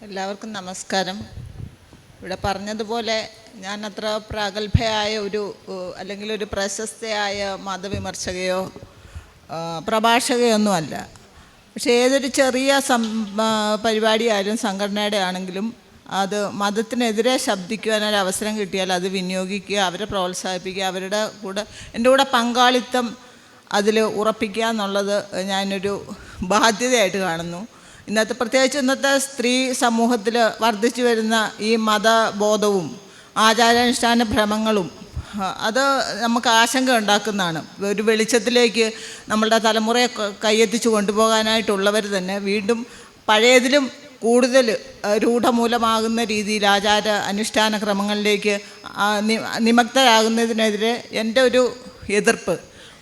എല്ലാവർക്കും നമസ്കാരം. ഇവിടെ പറഞ്ഞതുപോലെ ഞാൻ അത്ര പ്രാഗൽഭ്യയായ അല്ലെങ്കിൽ ഒരു പ്രശസ്തയായ മതവിമർശകയോ പ്രഭാഷകയോ ഒന്നുമല്ല. പക്ഷേ ഏതൊരു ചെറിയ പരിപാടിയായാലും സംഘടനയുടെ ആണെങ്കിലും അത് മതത്തിനെതിരെ ശബ്ദിക്കുവാനൊരു അവസരം കിട്ടിയാൽ അത് വിനിയോഗിക്കുക, അവരെ പ്രോത്സാഹിപ്പിക്കുക, അവരുടെ എൻ്റെ കൂടെ പങ്കാളിത്തം അതിൽ ഉറപ്പിക്കുക എന്നുള്ളത് ഞാനൊരു ബാധ്യതയായിട്ട് കാണുന്നു. പ്രത്യേകിച്ച് ഇന്നത്തെ സ്ത്രീ സമൂഹത്തിൽ വർദ്ധിച്ചു വരുന്ന ഈ മതബോധവും ആചാരാനുഷ്ഠാന ഭ്രമങ്ങളും അത് നമുക്ക് ആശങ്ക ഉണ്ടാക്കുന്നതാണ്. ഒരു വെളിച്ചത്തിലേക്ക് നമ്മളുടെ തലമുറയെ കൈയെത്തിച്ചു കൊണ്ടുപോകാനായിട്ടുള്ളവർ തന്നെ വീണ്ടും പഴയതിലും കൂടുതൽ രൂഢമൂലമാകുന്ന രീതിയിൽ ആചാര അനുഷ്ഠാന ക്രമങ്ങളിലേക്ക് നിമഗ്നരാകുന്നതിനെതിരെ എൻ്റെ ഒരു എതിർപ്പ്,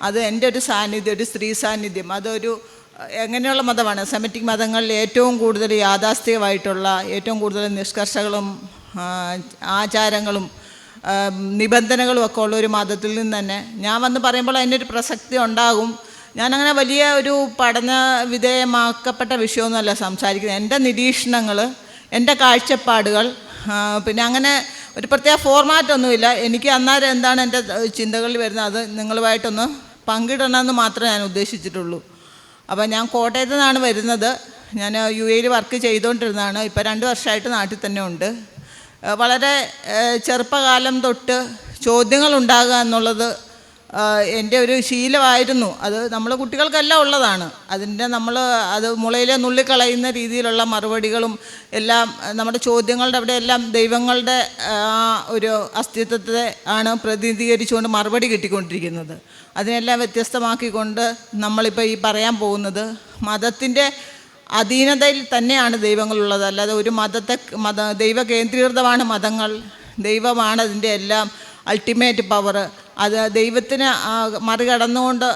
അത് എൻ്റെ ഒരു സാന്നിധ്യം, ഒരു സ്ത്രീ സാന്നിധ്യം, അതൊരു എങ്ങനെയുള്ള മതമാണ്? സെമിറ്റിക് മതങ്ങളിൽ ഏറ്റവും കൂടുതൽ യാഥാസ്ഥികമായിട്ടുള്ള, ഏറ്റവും കൂടുതൽ നിഷ്കർഷകളും ആചാരങ്ങളും നിബന്ധനകളും ഒക്കെ ഉള്ള ഒരു മതത്തിൽ നിന്ന് തന്നെ ഞാൻ വന്ന് പറയുമ്പോൾ അതിനൊരു പ്രസക്തി ഉണ്ടാകും. ഞാനങ്ങനെ വലിയ ഒരു പഠന വിധേയമാക്കപ്പെട്ട വിഷയമൊന്നുമല്ല സംസാരിക്കുന്നത്. എൻ്റെ നിരീക്ഷണങ്ങൾ, എൻ്റെ കാഴ്ചപ്പാടുകൾ, പിന്നെ അങ്ങനെ ഒരു പ്രത്യേക ഫോർമാറ്റൊന്നുമില്ല. എനിക്ക് അന്നേരം എന്താണ് എൻ്റെ ചിന്തകളിൽ വരുന്നത് അത് നിങ്ങളുമായിട്ടൊന്ന് പങ്കിടണമെന്ന് മാത്രമേ ഞാൻ ഉദ്ദേശിച്ചിട്ടുള്ളൂ. അപ്പോൾ ഞാൻ കോട്ടയത്ത് നിന്നാണ് വരുന്നത്. ഞാൻ UAE വർക്ക് ചെയ്തുകൊണ്ടിരുന്നതാണ്. ഇപ്പോൾ 2 വർഷമായിട്ട് നാട്ടിൽ തന്നെ ഉണ്ട്. വളരെ ചെറുപ്പകാലം തൊട്ട് ചോദ്യങ്ങൾ ഉണ്ടാകുക എന്നുള്ളത് എൻ്റെ ഒരു ശീലമായിരുന്നു. അത് നമ്മൾ കുട്ടികൾക്കെല്ലാം ഉള്ളതാണ്. അത് മുളയിലെ നുള്ളിക്കളയുന്ന രീതിയിലുള്ള മറുപടികളും എല്ലാം നമ്മുടെ ചോദ്യങ്ങളുടെ അവിടെ എല്ലാം ദൈവങ്ങളുടെ ഒരു അസ്തിത്വത്തെ ആണ് പ്രതിനിധീകരിച്ചുകൊണ്ട് മറുപടി കിട്ടിക്കൊണ്ടിരിക്കുന്നത്. അതിനെല്ലാം വ്യത്യസ്തമാക്കിക്കൊണ്ട് നമ്മളിപ്പോൾ ഈ പറയാൻ പോകുന്നത് മതത്തിൻ്റെ അധീനതയിൽ തന്നെയാണ് ദൈവങ്ങളുള്ളത്. അല്ലാതെ ഒരു ദൈവ കേന്ദ്രീകൃതമാണ് മതങ്ങൾ, ദൈവമാണ് അതിൻ്റെ എല്ലാം അൾട്ടിമേറ്റ് പവർ. അത് ദൈവത്തിന് മറികടന്നുകൊണ്ട്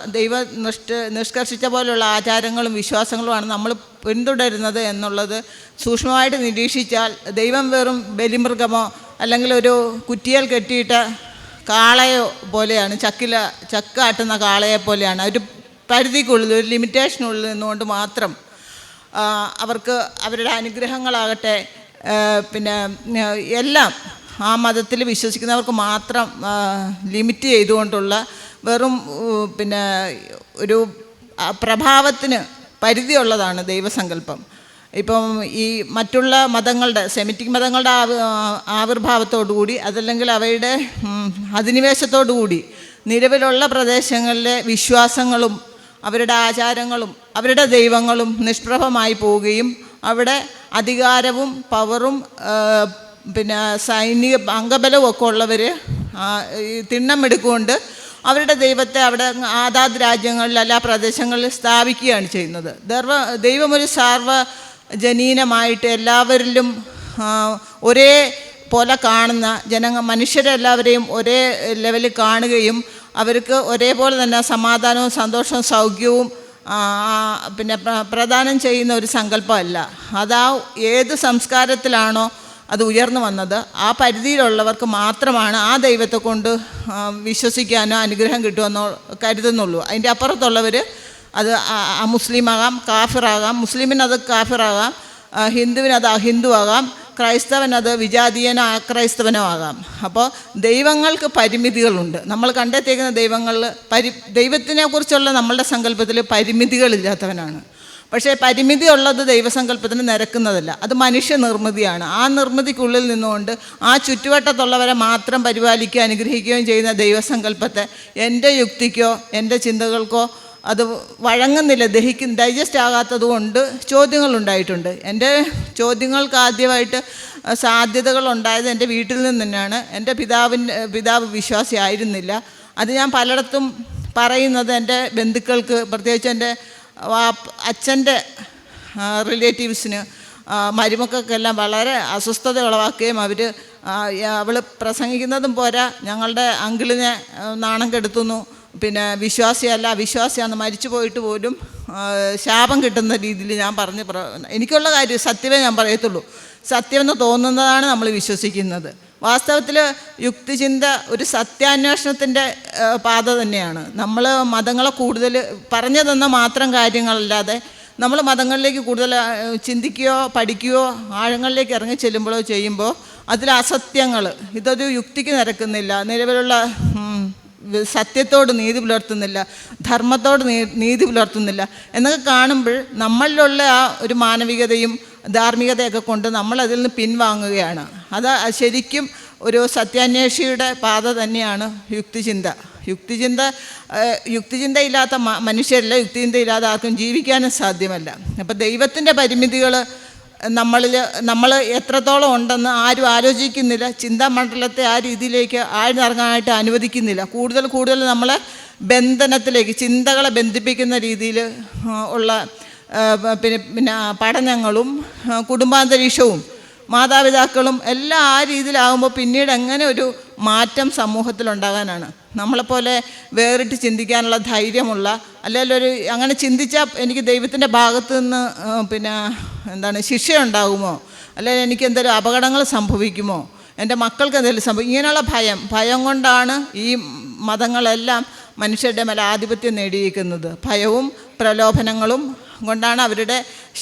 നിഷ്കർഷിച്ച പോലുള്ള ആചാരങ്ങളും വിശ്വാസങ്ങളുമാണ് നമ്മൾ പിന്തുടരുന്നത് എന്നുള്ളത് സൂക്ഷ്മമായിട്ട് നിരീക്ഷിച്ചാൽ ദൈവം വെറും ബലിമൃഗമോ അല്ലെങ്കിൽ ഒരു കുറ്റിയേൽ കെട്ടിയിട്ട കാളയോ പോലെയാണ്, ചക്ക ആട്ടുന്ന കാളയെ പോലെയാണ്. ഒരു പരിധിക്കുള്ളിൽ, ഒരു ലിമിറ്റേഷനുള്ളിൽ നിന്നുകൊണ്ട് മാത്രം അവർക്ക് അവരുടെ അനുഗ്രഹങ്ങളാകട്ടെ പിന്നെ എല്ലാം ആ മതത്തിൽ വിശ്വസിക്കുന്നവർക്ക് മാത്രം ലിമിറ്റ് ചെയ്തുകൊണ്ടുള്ള വെറും പിന്നെ ഒരു പ്രഭാവത്തിന് പരിധിയുള്ളതാണ് ദൈവസങ്കല്പം. ഇപ്പം ഈ മറ്റുള്ള മതങ്ങളുടെ, സെമിറ്റിക് മതങ്ങളുടെ ആവിർഭാവത്തോടുകൂടി അതല്ലെങ്കിൽ അവയുടെ അധിനിവേശത്തോടുകൂടി നിലവിലുള്ള പ്രദേശങ്ങളിലെ വിശ്വാസങ്ങളും അവരുടെ ആചാരങ്ങളും അവരുടെ ദൈവങ്ങളും നിഷ്പ്രഭമായി പോവുകയും അവിടെ അധികാരവും പവറും പിന്നെ സൈനിക അംഗബലവും ഒക്കെ ഉള്ളവർ തിണ്ണമെടുക്കൊണ്ട് അവരുടെ ദൈവത്തെ അവിടെ ആദാത് രാജ്യങ്ങളിൽ എല്ലാ പ്രദേശങ്ങളിൽ സ്ഥാപിക്കുകയാണ് ചെയ്യുന്നത്. ദൈവം ഒരു സാർവജനീനമായിട്ട് എല്ലാവരിലും ഒരേ പോലെ കാണുന്ന മനുഷ്യരെല്ലാവരെയും ഒരേ ലെവലിൽ കാണുകയും അവർക്ക് ഒരേപോലെ തന്നെ സമാധാനവും സന്തോഷവും സൗഖ്യവും പിന്നെ പ്രദാനം ചെയ്യുന്ന ഒരു സങ്കല്പമല്ല. ഏത് സംസ്കാരത്തിലാണോ അത് ഉയർന്നു വന്നത് ആ പരിധിയിലുള്ളവർക്ക് മാത്രമാണ് ആ ദൈവത്തെ കൊണ്ട് വിശ്വസിക്കാനോ അനുഗ്രഹം കിട്ടുമെന്നോ കരുതുന്നുള്ളൂ. അതിൻ്റെ അപ്പുറത്തുള്ളവർ അത് മുസ്ലിമാകാം, കാഫിറാകാം, മുസ്ലിമിനത് കാഫിറാകാം, ഹിന്ദുവിനത് അഹിന്ദുവാകാം, ക്രൈസ്തവനത് വിജാതീയനോ അക്രൈസ്തവനോ ആകാം. അപ്പോൾ ദൈവങ്ങൾക്ക് പരിമിതികളുണ്ട്. നമ്മൾ കണ്ടെത്തിയിരിക്കുന്ന ദൈവത്തിനെ കുറിച്ചുള്ള നമ്മളുടെ സങ്കല്പത്തിൽ പരിമിതികളില്ലാത്തവനാണ്. പക്ഷേ പരിമിതി ഉള്ളത് ദൈവസങ്കല്പത്തിന് നിരക്കുന്നതല്ല, അത് മനുഷ്യനിർമ്മിതിയാണ്. ആ നിർമ്മിതിക്കുള്ളിൽ നിന്നുകൊണ്ട് ആ ചുറ്റുവട്ടത്തുള്ളവരെ മാത്രം പരിപാലിക്കുകയും അനുഗ്രഹിക്കുകയും ചെയ്യുന്ന ദൈവസങ്കല്പത്തെ എൻ്റെ യുക്തിക്കോ എൻ്റെ ചിന്തകൾക്കോ അത് വഴങ്ങുന്നില്ല, ഡൈജസ്റ്റ് ആകാത്തത് കൊണ്ട് ചോദ്യങ്ങളുണ്ടായിട്ടുണ്ട്. എൻ്റെ ചോദ്യങ്ങൾക്ക് ആദ്യമായിട്ട് സാധ്യതകളുണ്ടായത് എൻ്റെ വീട്ടിൽ നിന്ന് തന്നെയാണ്. എൻ്റെ പിതാവ് വിശ്വാസി ആയിരുന്നില്ല. അത് ഞാൻ പലയിടത്തും പറയുന്നത് എൻ്റെ ബന്ധുക്കൾക്ക്, പ്രത്യേകിച്ച് എൻ്റെ അച്ഛൻ്റെ റിലേറ്റീവ്സിന്, മരുമക്കൾക്കെല്ലാം വളരെ അസ്വസ്ഥത ഉളവാക്കുകയും അവൾ പ്രസംഗിക്കുന്നതും പോരാ, ഞങ്ങളുടെ അങ്കിളിനെ നാണം കെടുത്തുന്നു, പിന്നെ അവിശ്വാസിയാണെന്ന് മരിച്ചു പോയിട്ട് പോലും ശാപം കിട്ടുന്ന രീതിയിൽ ഞാൻ എനിക്കുള്ള കാര്യം സത്യമേ ഞാൻ പറയത്തുള്ളൂ. സത്യമെന്ന് തോന്നുന്നതാണ് നമ്മൾ വിശ്വസിക്കുന്നത്. വാസ്തവത്തിൽ യുക്തിചിന്ത ഒരു സത്യാന്വേഷണത്തിൻ്റെ പാത തന്നെയാണ്. നമ്മൾ മതങ്ങളെ കൂടുതൽ പറഞ്ഞു തന്ന മാത്രം കാര്യങ്ങളല്ലാതെ നമ്മൾ മതങ്ങളിലേക്ക് കൂടുതൽ ചിന്തിക്കുകയോ പഠിക്കുകയോ ആഴങ്ങളിലേക്ക് ഇറങ്ങി ചെല്ലുമ്പോഴോ ചെയ്യുമ്പോൾ അതിൽ അസത്യങ്ങൾ, ഇതൊരു യുക്തിക്ക് നിരക്കുന്നില്ല, നിലവിലുള്ള സത്യത്തോട് നീതി പുലർത്തുന്നില്ല, ധർമ്മത്തോട് നീതി പുലർത്തുന്നില്ല എന്നൊക്കെ കാണുമ്പോൾ നമ്മളിലുള്ള ആ ഒരു മാനവികതയും ധാർമ്മികതയൊക്കെ കൊണ്ട് നമ്മളതിൽ നിന്ന് പിൻവാങ്ങുകയാണ്. അത് ശരിക്കും ഒരു സത്യാന്വേഷിയുടെ പാത തന്നെയാണ് യുക്തിചിന്ത. യുക്തിചിന്തയില്ലാത്ത മനുഷ്യരല്ല, യുക്തിചിന്തയില്ലാതെ ആർക്കും ജീവിക്കാനും സാധ്യമല്ല. അപ്പോൾ ദൈവത്തിൻ്റെ പരിമിതികൾ നമ്മൾ എത്രത്തോളം ഉണ്ടെന്ന് ആരും ആലോചിക്കുന്നില്ല. ചിന്താമണ്ഡലത്തെ ആ രീതിയിലേക്ക് ആഴ്ന്നിറങ്ങാനായിട്ട് അനുവദിക്കുന്നില്ല. കൂടുതൽ നമ്മളെ ബന്ധനത്തിലേക്ക്, ചിന്തകളെ ബന്ധിപ്പിക്കുന്ന രീതിയിൽ ഉള്ള പിന്നെ പഠനങ്ങളും കുടുംബാന്തരീക്ഷവും മാതാപിതാക്കളും എല്ലാം ആ രീതിയിലാകുമ്പോൾ പിന്നീട് എങ്ങനെ ഒരു മാറ്റം സമൂഹത്തിലുണ്ടാകാനാണ്? നമ്മളെപ്പോലെ വേറിട്ട് ചിന്തിക്കാനുള്ള ധൈര്യമുള്ള, അല്ലെങ്കിൽ അങ്ങനെ ചിന്തിച്ചാൽ എനിക്ക് ദൈവത്തിൻ്റെ ഭാഗത്തു നിന്ന് ശിക്ഷയുണ്ടാകുമോ, അല്ലെങ്കിൽ എനിക്ക് എന്തെങ്കിലും അപകടങ്ങൾ സംഭവിക്കുമോ, എൻ്റെ മക്കൾക്ക് എന്തെങ്കിലും സംഭവിക്കും, ഇങ്ങനെയുള്ള ഭയം കൊണ്ടാണ് ഈ മതങ്ങളെല്ലാം മനുഷ്യരുടെ മേലെ ആധിപത്യം നേടിയിരിക്കുന്നത്. ഭയവും പ്രലോഭനങ്ങളും കൊണ്ടാണ് അവരുടെ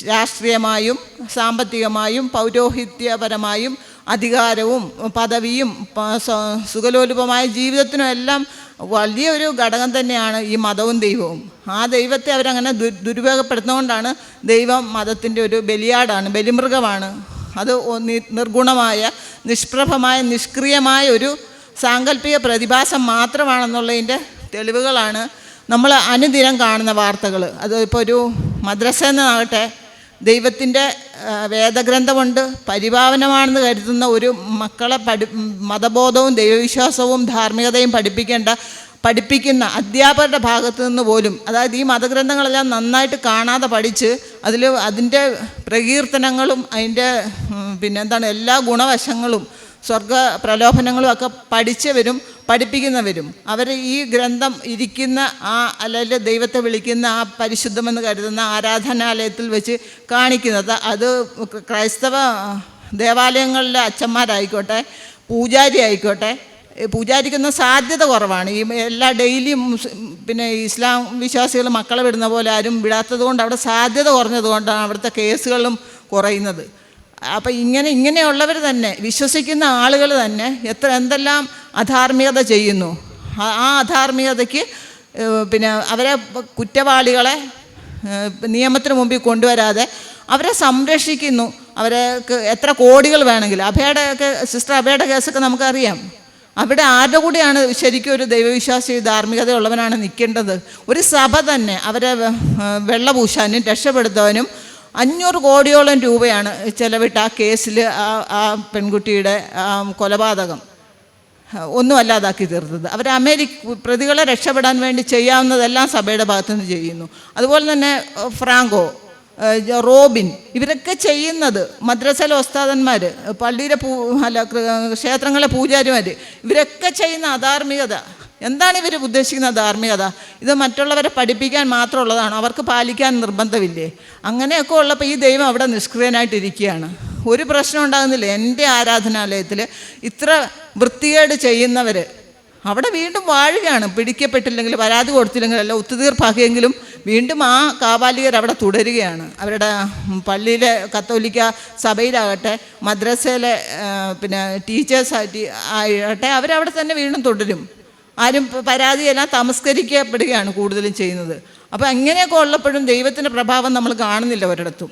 രാഷ്ട്രീയമായും സാമ്പത്തികമായും പൗരോഹിത്യപരമായും അധികാരവും പദവിയും സുഖലോലുപമായ ജീവിതത്തിനും എല്ലാം വലിയൊരു ഘടകം തന്നെയാണ് ഈ മതവും ദൈവവും. ആ ദൈവത്തെ അവരങ്ങനെ ദുരുപയോഗപ്പെടുത്തുന്നതുകൊണ്ടാണ് ദൈവം മതത്തിൻ്റെ ഒരു ബലിയാടാണ്, ബലിമൃഗമാണ്. അത് നിർഗുണമായ, നിഷ്പ്രഭമായ, നിഷ്ക്രിയമായ ഒരു സാങ്കല്പിക പ്രതിഭാസം മാത്രമാണെന്നുള്ളതിൻ്റെ തെളിവുകളാണ് നമ്മൾ അനുദിനം കാണുന്ന വാർത്തകൾ. അത് ഇപ്പോൾ ഒരു മദ്രസയെന്നാകട്ടെ, ദൈവത്തിൻ്റെ വേദഗ്രന്ഥമുണ്ട്, പരിപാവനമാണെന്ന് കരുതുന്ന ഒരു മക്കളെ മതബോധവും ദൈവവിശ്വാസവും ധാർമ്മികതയും പഠിപ്പിക്കുന്ന അധ്യാപകരുടെ ഭാഗത്തു നിന്ന് പോലും, അതായത് ഈ മതഗ്രന്ഥങ്ങളെല്ലാം നന്നായിട്ട് കാണാതെ പഠിച്ച് അതിൻ്റെ പ്രകീർത്തനങ്ങളും അതിൻ്റെ എല്ലാ ഗുണവശങ്ങളും സ്വർഗ പ്രലോഭനങ്ങളും ഒക്കെ പഠിപ്പിക്കുന്നവരും അവർ ഈ ഗ്രന്ഥം ഇരിക്കുന്ന അല്ലെങ്കിൽ ദൈവത്തെ വിളിക്കുന്ന ആ പരിശുദ്ധമെന്ന് കരുതുന്ന ആരാധനാലയത്തിൽ വെച്ച് കാണിക്കുന്നത്. അത് ക്രൈസ്തവ ദേവാലയങ്ങളിലെ അച്ഛന്മാരായിക്കോട്ടെ, പൂജാരി ആയിക്കോട്ടെ, പൂജാരിക്കുന്ന സാധ്യത കുറവാണ്. ഈ എല്ലാ ഡെയിലിയും ഇസ്ലാം വിശ്വാസികൾ മക്കളെ വിടുന്ന പോലെ ആരും വിടാത്തത് കൊണ്ട് അവിടെ സാധ്യത കുറഞ്ഞതുകൊണ്ടാണ് അവിടുത്തെ കേസുകളും കുറയുന്നത്. അപ്പം ഇങ്ങനെയുള്ളവർ തന്നെ, വിശ്വസിക്കുന്ന ആളുകൾ തന്നെ എന്തെല്ലാം അധാർമികത ചെയ്യുന്നു. ആ അധാർമികതയ്ക്ക് അവരെ കുറ്റവാളികളെ നിയമത്തിന് മുമ്പിൽ കൊണ്ടുവരാതെ അവരെ സംരക്ഷിക്കുന്നു. അവർക്ക് എത്ര കോടികൾ വേണമെങ്കിലും, സിസ്റ്റർ അഭയുടെ കേസൊക്കെ നമുക്കറിയാം. അവിടെ ആരുടെ കൂടെയാണ് ശരിക്കും ഒരു ദൈവവിശ്വാസി ധാർമ്മികതയുള്ളവനാണ് നിൽക്കേണ്ടത്? ഒരു സഭ തന്നെ അവരെ വെള്ളപൂശാനും രക്ഷപ്പെടുത്താനും 500 കോടിയോളം രൂപയാണ് ചെലവിട്ട് ആ കേസിൽ ആ പെൺകുട്ടിയുടെ കൊലപാതകം ഒന്നും അല്ലാതാക്കി തീർത്തത്. അവർ പ്രതികളെ രക്ഷപ്പെടാൻ വേണ്ടി ചെയ്യാവുന്നതെല്ലാം സഭയുടെ ഭാഗത്തുനിന്ന് ചെയ്യുന്നു. അതുപോലെ തന്നെ ഫ്രാങ്കോ, റോബിൻ, ഇവരൊക്കെ ചെയ്യുന്നത്, മദ്രസയിലെ ഉസ്താദന്മാർ, പള്ളിയിലെ ക്ഷേത്രങ്ങളിലെ പൂജാരിമാർ, ഇവരൊക്കെ ചെയ്യുന്ന അധാർമികത എന്താണ്? ഇവർ ഉദ്ദേശിക്കുന്ന ധാർമ്മികത ഇത് മറ്റുള്ളവരെ പഠിപ്പിക്കാൻ മാത്രമുള്ളതാണ്, അവർക്ക് പാലിക്കാൻ നിർബന്ധമില്ലേ? അങ്ങനെയൊക്കെ ഉള്ളപ്പോൾ ഈ ദൈവം അവിടെ നിഷ്ക്രിയനായിട്ടിരിക്കുകയാണ്. ഒരു പ്രശ്നം ഉണ്ടാകുന്നില്ല. എൻ്റെ ആരാധനാലയത്തിൽ ഇത്ര വൃത്തികേട് ചെയ്യുന്നവർ അവിടെ വീണ്ടും വാഴുകയാണ്. പിടിക്കപ്പെട്ടില്ലെങ്കിൽ, പരാതി കൊടുത്തില്ലെങ്കിൽ, അല്ല ഒത്തുതീർപ്പാക്കിയെങ്കിലും വീണ്ടും ആ കാപാലികർ അവിടെ തുടരുകയാണ്. അവരുടെ പള്ളിയിലെ കത്തോലിക്ക സഭയിലാകട്ടെ, മദ്രസയിലെ ടീച്ചേഴ്സ് ആകട്ടെ, അവരവിടെ തന്നെ വീണ്ടും തുടരും. ആരും പരാതിയെല്ലാം തമസ്കരിക്കപ്പെടുകയാണ് കൂടുതലും ചെയ്യുന്നത്. അപ്പോൾ അങ്ങനെയൊക്കെ ഉള്ളപ്പോഴും ദൈവത്തിൻ്റെ പ്രഭാവം നമ്മൾ കാണുന്നില്ല ഒരിടത്തും.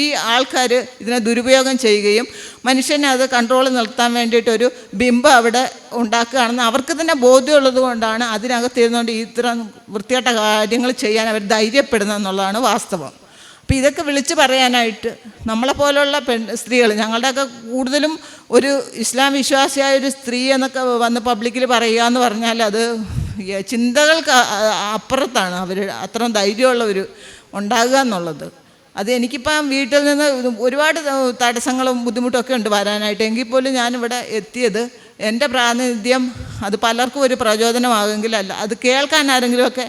ഈ ആൾക്കാർ ഇതിനെ ദുരുപയോഗം ചെയ്യുകയും മനുഷ്യനെ അത് കൺട്രോൾ നിർത്താൻ വേണ്ടിയിട്ടൊരു ബിംബം അവിടെ ഉണ്ടാക്കുകയാണെന്ന് അവർക്ക് തന്നെ ബോധ്യമുള്ളത് കൊണ്ടാണ് അതിനകത്തിരുന്നുകൊണ്ട് ഇത്ര വൃത്തികെട്ട കാര്യങ്ങൾ ചെയ്യാൻ അവർ ധൈര്യപ്പെടുന്നതെന്നുള്ളതാണ് വാസ്തവം. അപ്പോൾ ഇതൊക്കെ വിളിച്ച് പറയാനായിട്ട് നമ്മളെപ്പോലുള്ള സ്ത്രീകൾ, ഞങ്ങളുടെയൊക്കെ കൂടുതലും ഒരു ഇസ്ലാം വിശ്വാസിയായ ഒരു സ്ത്രീ എന്നൊക്കെ വന്ന് പബ്ലിക്കിൽ പറയുക എന്ന് പറഞ്ഞാൽ അത് ചിന്തകൾക്ക് അപ്പുറത്താണ് അവർ അത്രയും ധൈര്യമുള്ളവർ ഉണ്ടാകുക എന്നുള്ളത്. അത് എനിക്കിപ്പം വീട്ടിൽ നിന്ന് ഒരുപാട് തടസ്സങ്ങളും ബുദ്ധിമുട്ടൊക്കെ ഉണ്ട് വരാനായിട്ട്. എങ്കിൽ പോലും ഞാനിവിടെ എത്തിയത് എൻ്റെ പ്രാതിനിധ്യം അത് പലർക്കും ഒരു പ്രചോദനമാകുമെങ്കിലല്ല, അത് കേൾക്കാൻ ആരെങ്കിലുമൊക്കെ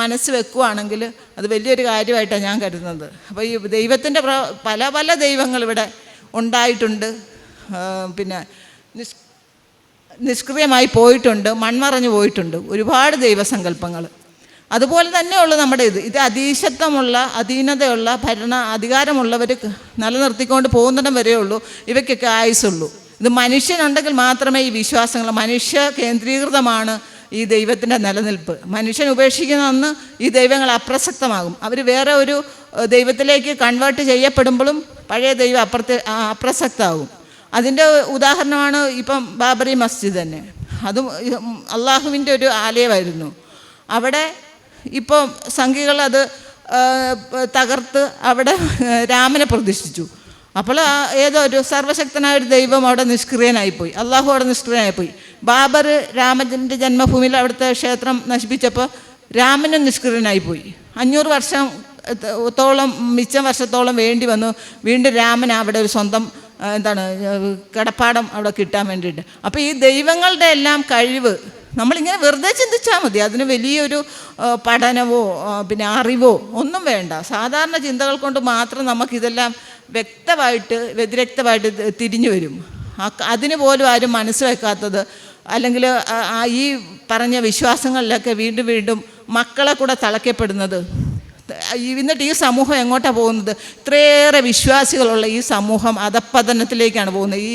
മനസ്സ് വെക്കുകയാണെങ്കിൽ അത് വലിയൊരു കാര്യമായിട്ടാണ് ഞാൻ കരുതുന്നത്. അപ്പോൾ ഈ ദൈവത്തിൻ്റെ പല ദൈവങ്ങളിവിടെ ഉണ്ടായിട്ടുണ്ട്, നിഷ്ക്രിയമായി പോയിട്ടുണ്ട്, മൺമറഞ്ഞു പോയിട്ടുണ്ട് ഒരുപാട് ദൈവസങ്കല്പങ്ങൾ. അതുപോലെ തന്നെയുള്ളൂ നമ്മുടെ ഇത് അധീശത്വമുള്ള അധീനതയുള്ള അധികാരമുള്ളവർ നിലനിർത്തിക്കൊണ്ട് പോകുന്നിടം വരെയുള്ളൂ ഇവയ്ക്കൊക്കെ ആയുസുള്ളൂ. ഇത് മനുഷ്യനുണ്ടെങ്കിൽ മാത്രമേ ഈ വിശ്വാസങ്ങൾ, മനുഷ്യ കേന്ദ്രീകൃതമാണ് ഈ ദൈവത്തിൻ്റെ നിലനിൽപ്പ്. മനുഷ്യൻ ഉപേക്ഷിക്കുന്ന അന്ന് ഈ ദൈവങ്ങൾ അപ്രസക്തമാകും. അവർ വേറെ ഒരു ദൈവത്തിലേക്ക് കൺവേർട്ട് ചെയ്യപ്പെടുമ്പോഴും പഴയ ദൈവം അപ്രസക്തമാകും. അതിൻ്റെ ഉദാഹരണമാണ് ഇപ്പം ബാബറി മസ്ജിദ് തന്നെ. അതും അള്ളാഹുവിൻ്റെ ഒരു ആലയമായിരുന്നു. അവിടെ ഇപ്പം സംഘികൾ അത് തകർത്ത് അവിടെ രാമനെ പ്രതിഷ്ഠിച്ചു. അപ്പോൾ ഏതോ ഒരു സർവശക്തനായ ഒരു ദൈവം അവിടെ നിഷ്ക്രിയനായിപ്പോയി, അള്ളാഹു അവിടെ നിഷ്ക്രിയനായിപ്പോയി. ബാബർ രാമൻ്റെ ജന്മഭൂമിയിൽ അവിടുത്തെ ക്ഷേത്രം നശിപ്പിച്ചപ്പോൾ രാമനും നിഷ്ക്രിയനായിപ്പോയി. 500 വർഷത്തോളം മിച്ചം വർഷത്തോളം വേണ്ടി വന്നു വീണ്ടും രാമന് അവിടെ ഒരു സ്വന്തം കിടപ്പാടം അവിടെ കിട്ടാൻ വേണ്ടിയിട്ട്. അപ്പോൾ ഈ ദൈവങ്ങളുടെ എല്ലാം കഴിവ് നമ്മളിങ്ങനെ വെറുതെ ചിന്തിച്ചാൽ മതി. അതിന് വലിയൊരു പഠനമോ പിന്നെ അറിവോ ഒന്നും വേണ്ട. സാധാരണ ചിന്തകൾ കൊണ്ട് മാത്രം നമുക്കിതെല്ലാം വ്യതിരക്തമായിട്ട് തിരിഞ്ഞു വരും. അതിന് പോലും ആരും മനസ്സ് വയ്ക്കാത്തത്, അല്ലെങ്കിൽ ഈ പറഞ്ഞ വിശ്വാസങ്ങളിലൊക്കെ വീണ്ടും വീണ്ടും മക്കളെ കൂടെ തളയ്ക്കപ്പെടുന്നത്. എന്നിട്ട് ഈ സമൂഹം എങ്ങോട്ടാണ് പോകുന്നത്? ഇത്രയേറെ വിശ്വാസികളുള്ള ഈ സമൂഹം അധപ്പതനത്തിലേക്കാണ് പോകുന്നത്. ഈ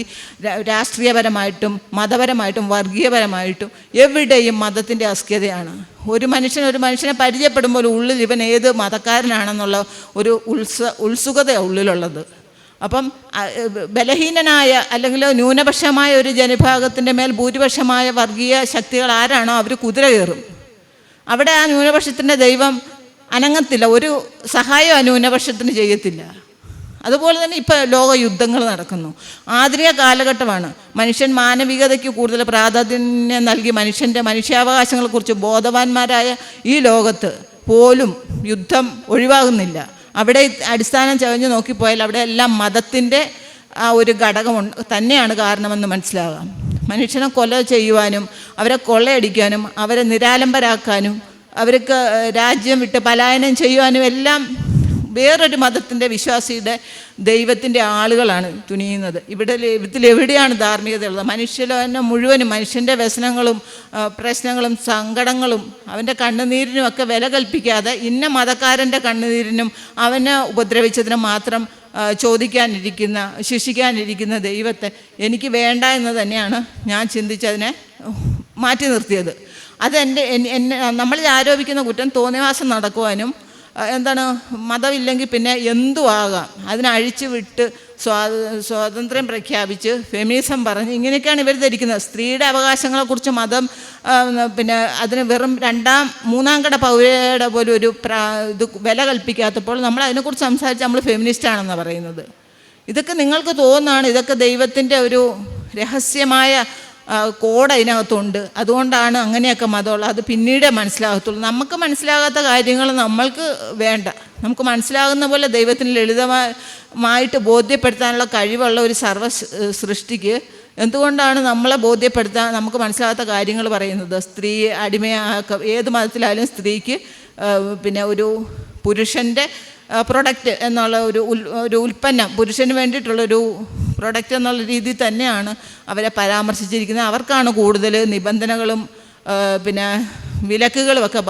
രാഷ്ട്രീയപരമായിട്ടും മതപരമായിട്ടും വർഗീയപരമായിട്ടും എവിടെയും മതത്തിൻ്റെ അസ്ക്യതയാണ്. ഒരു മനുഷ്യനെ പരിചയപ്പെടുമ്പോൾ ഉള്ളിൽ ഇവൻ ഏത് മതക്കാരനാണെന്നുള്ള ഒരു ഉത്സുകതയാണ് ഉള്ളിലുള്ളത്. അപ്പം ബലഹീനനായ അല്ലെങ്കിൽ ന്യൂനപക്ഷമായ ഒരു ജനവിഭാഗത്തിൻ്റെ മേൽ ഭൂരിപക്ഷമായ വർഗീയ ശക്തികൾ ആരാണോ അവർ കുതിര കയറും. അവിടെ ആ ന്യൂനപക്ഷത്തിൻ്റെ ദൈവം അനങ്ങത്തില്ല, ഒരു സഹായം ആ ന്യൂനപക്ഷത്തിന് ചെയ്യത്തില്ല. അതുപോലെ തന്നെ ഇപ്പോൾ ലോക യുദ്ധങ്ങൾ നടക്കുന്നു. ആധുനിക കാലഘട്ടമാണ്. മനുഷ്യൻ മാനവികതയ്ക്ക് കൂടുതൽ പ്രാധാന്യം നൽകി മനുഷ്യാവകാശങ്ങളെക്കുറിച്ച് ബോധവാന്മാരായ ഈ ലോകത്ത് പോലും യുദ്ധം ഒഴിവാകുന്നില്ല. അവിടെ അടിസ്ഥാനം ചവഞ്ഞ് നോക്കിപ്പോയാൽ അവിടെ എല്ലാം മതത്തിൻ്റെ ആ ഒരു ഘടകം തന്നെയാണ് കാരണമെന്ന് മനസ്സിലാകാം. മനുഷ്യനെ കൊല ചെയ്യുവാനും അവരെ കൊള്ളയടിക്കാനും അവരെ നിരാലംബരാക്കാനും അവർക്ക് രാജ്യം വിട്ട് പലായനം ചെയ്യുവാനും എല്ലാം വേറൊരു മതത്തിൻ്റെ വിശ്വാസിയുടെ ദൈവത്തിൻ്റെ ആളുകളാണ് തുനിയുന്നത്. ഇതിലെവിടെയാണ് ധാർമ്മികതയുള്ളത്? മനുഷ്യനെ മുഴുവനും മനുഷ്യൻ്റെ വ്യസനങ്ങളും പ്രശ്നങ്ങളും സങ്കടങ്ങളും അവൻ്റെ കണ്ണുനീരിനും ഒക്കെ വില കൽപ്പിക്കാതെ ഇന്ന മതക്കാരൻ്റെ കണ്ണുനീരിനും അവനെ ഉപദ്രവിച്ചതിനും മാത്രം ശിക്ഷിക്കാനിരിക്കുന്ന ദൈവത്തെ എനിക്ക് വേണ്ട എന്ന് തന്നെയാണ് ഞാൻ ചിന്തിച്ചതിനെ മാറ്റി നിർത്തിയത്. എന്നെ നമ്മളിൽ ആരോപിക്കുന്ന കുറ്റം തോന്നിവാസം നടക്കുവാനും മതമില്ലെങ്കിൽ പിന്നെ എന്തും ആകാം, അതിനഴിച്ചു വിട്ട് സ്വാതന്ത്ര്യം പ്രഖ്യാപിച്ച് ഫെമിനിസം പറഞ്ഞ് ഇങ്ങനെയൊക്കെയാണ് ഇവർ ധരിക്കുന്നത്. സ്ത്രീയുടെ അവകാശങ്ങളെക്കുറിച്ച് മതം പിന്നെ അതിന് വെറും മൂന്നാം കട പൗരയുടെ പോലും ഒരു ഇത് വില കൽപ്പിക്കാത്തപ്പോൾ നമ്മൾ അതിനെക്കുറിച്ച് സംസാരിച്ച് നമ്മൾ ഫെമിനിസ്റ്റാണെന്നാണ് പറയുന്നത്. ഇതൊക്കെ നിങ്ങൾക്ക് തോന്നുന്നതാണ്. ഇതൊക്കെ ദൈവത്തിൻ്റെ ഒരു രഹസ്യമായ കോഡ് അതിനകത്തുണ്ട്. അതുകൊണ്ടാണ് അങ്ങനെയൊക്കെ മതമുള്ളത്. അത് പിന്നീടേ മനസ്സിലാകത്തുള്ളൂ. നമുക്ക് മനസ്സിലാകാത്ത കാര്യങ്ങൾ നമ്മൾക്ക് വേണ്ട. നമുക്ക് മനസ്സിലാകുന്ന പോലെ ദൈവത്തിന് ലളിതമായിട്ട് ബോധ്യപ്പെടുത്താനുള്ള കഴിവുള്ള ഒരു സൃഷ്ടിക്ക് എന്തുകൊണ്ടാണ് നമ്മളെ ബോധ്യപ്പെടുത്താൻ നമുക്ക് മനസ്സിലാകാത്ത കാര്യങ്ങൾ പറയുന്നത്? സ്ത്രീ ഏത് മതത്തിലായാലും സ്ത്രീക്ക് പിന്നെ ഒരു പുരുഷൻ്റെ പ്രൊഡക്റ്റ് എന്നുള്ള ഒരു ഉൽപ്പന്നം, പുരുഷന് വേണ്ടിയിട്ടുള്ളൊരു പ്രൊഡക്റ്റ് എന്നുള്ള രീതിയിൽ തന്നെയാണ് അവരെ പരാമർശിച്ചിരിക്കുന്നത്. അവർക്കാണ് കൂടുതൽ നിബന്ധനകളും പിന്നെ വിലക്കുകളുമൊക്കെ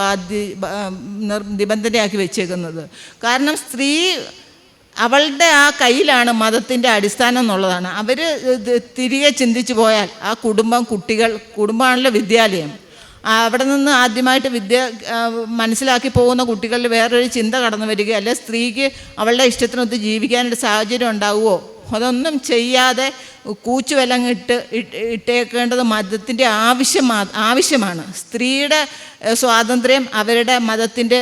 നിബന്ധനയാക്കി വെച്ചേക്കുന്നത്. കാരണം സ്ത്രീ അവളുടെ ആ കയ്യിലാണ് മതത്തിൻ്റെ അടിസ്ഥാനം എന്നുള്ളതാണ്. അവർ തിരികെ ചിന്തിച്ചു പോയാൽ ആ കുടുംബമാണല്ലോ വിദ്യാലയം. അവിടെ നിന്ന് ആദ്യമായിട്ട് മനസ്സിലാക്കി പോകുന്ന കുട്ടികളിൽ വേറൊരു ചിന്ത കടന്നു വരിക, അല്ലെ സ്ത്രീക്ക് അവളുടെ ഇഷ്ടത്തിനൊത്ത് ജീവിക്കാനൊരു സാഹചര്യം ഉണ്ടാവുമോ? അതൊന്നും ചെയ്യാതെ ഇട്ടേക്കേണ്ടത് മതത്തിൻ്റെ ആവശ്യമാണ്. സ്ത്രീയുടെ സ്വാതന്ത്ര്യം അവരുടെ മതത്തിൻ്റെ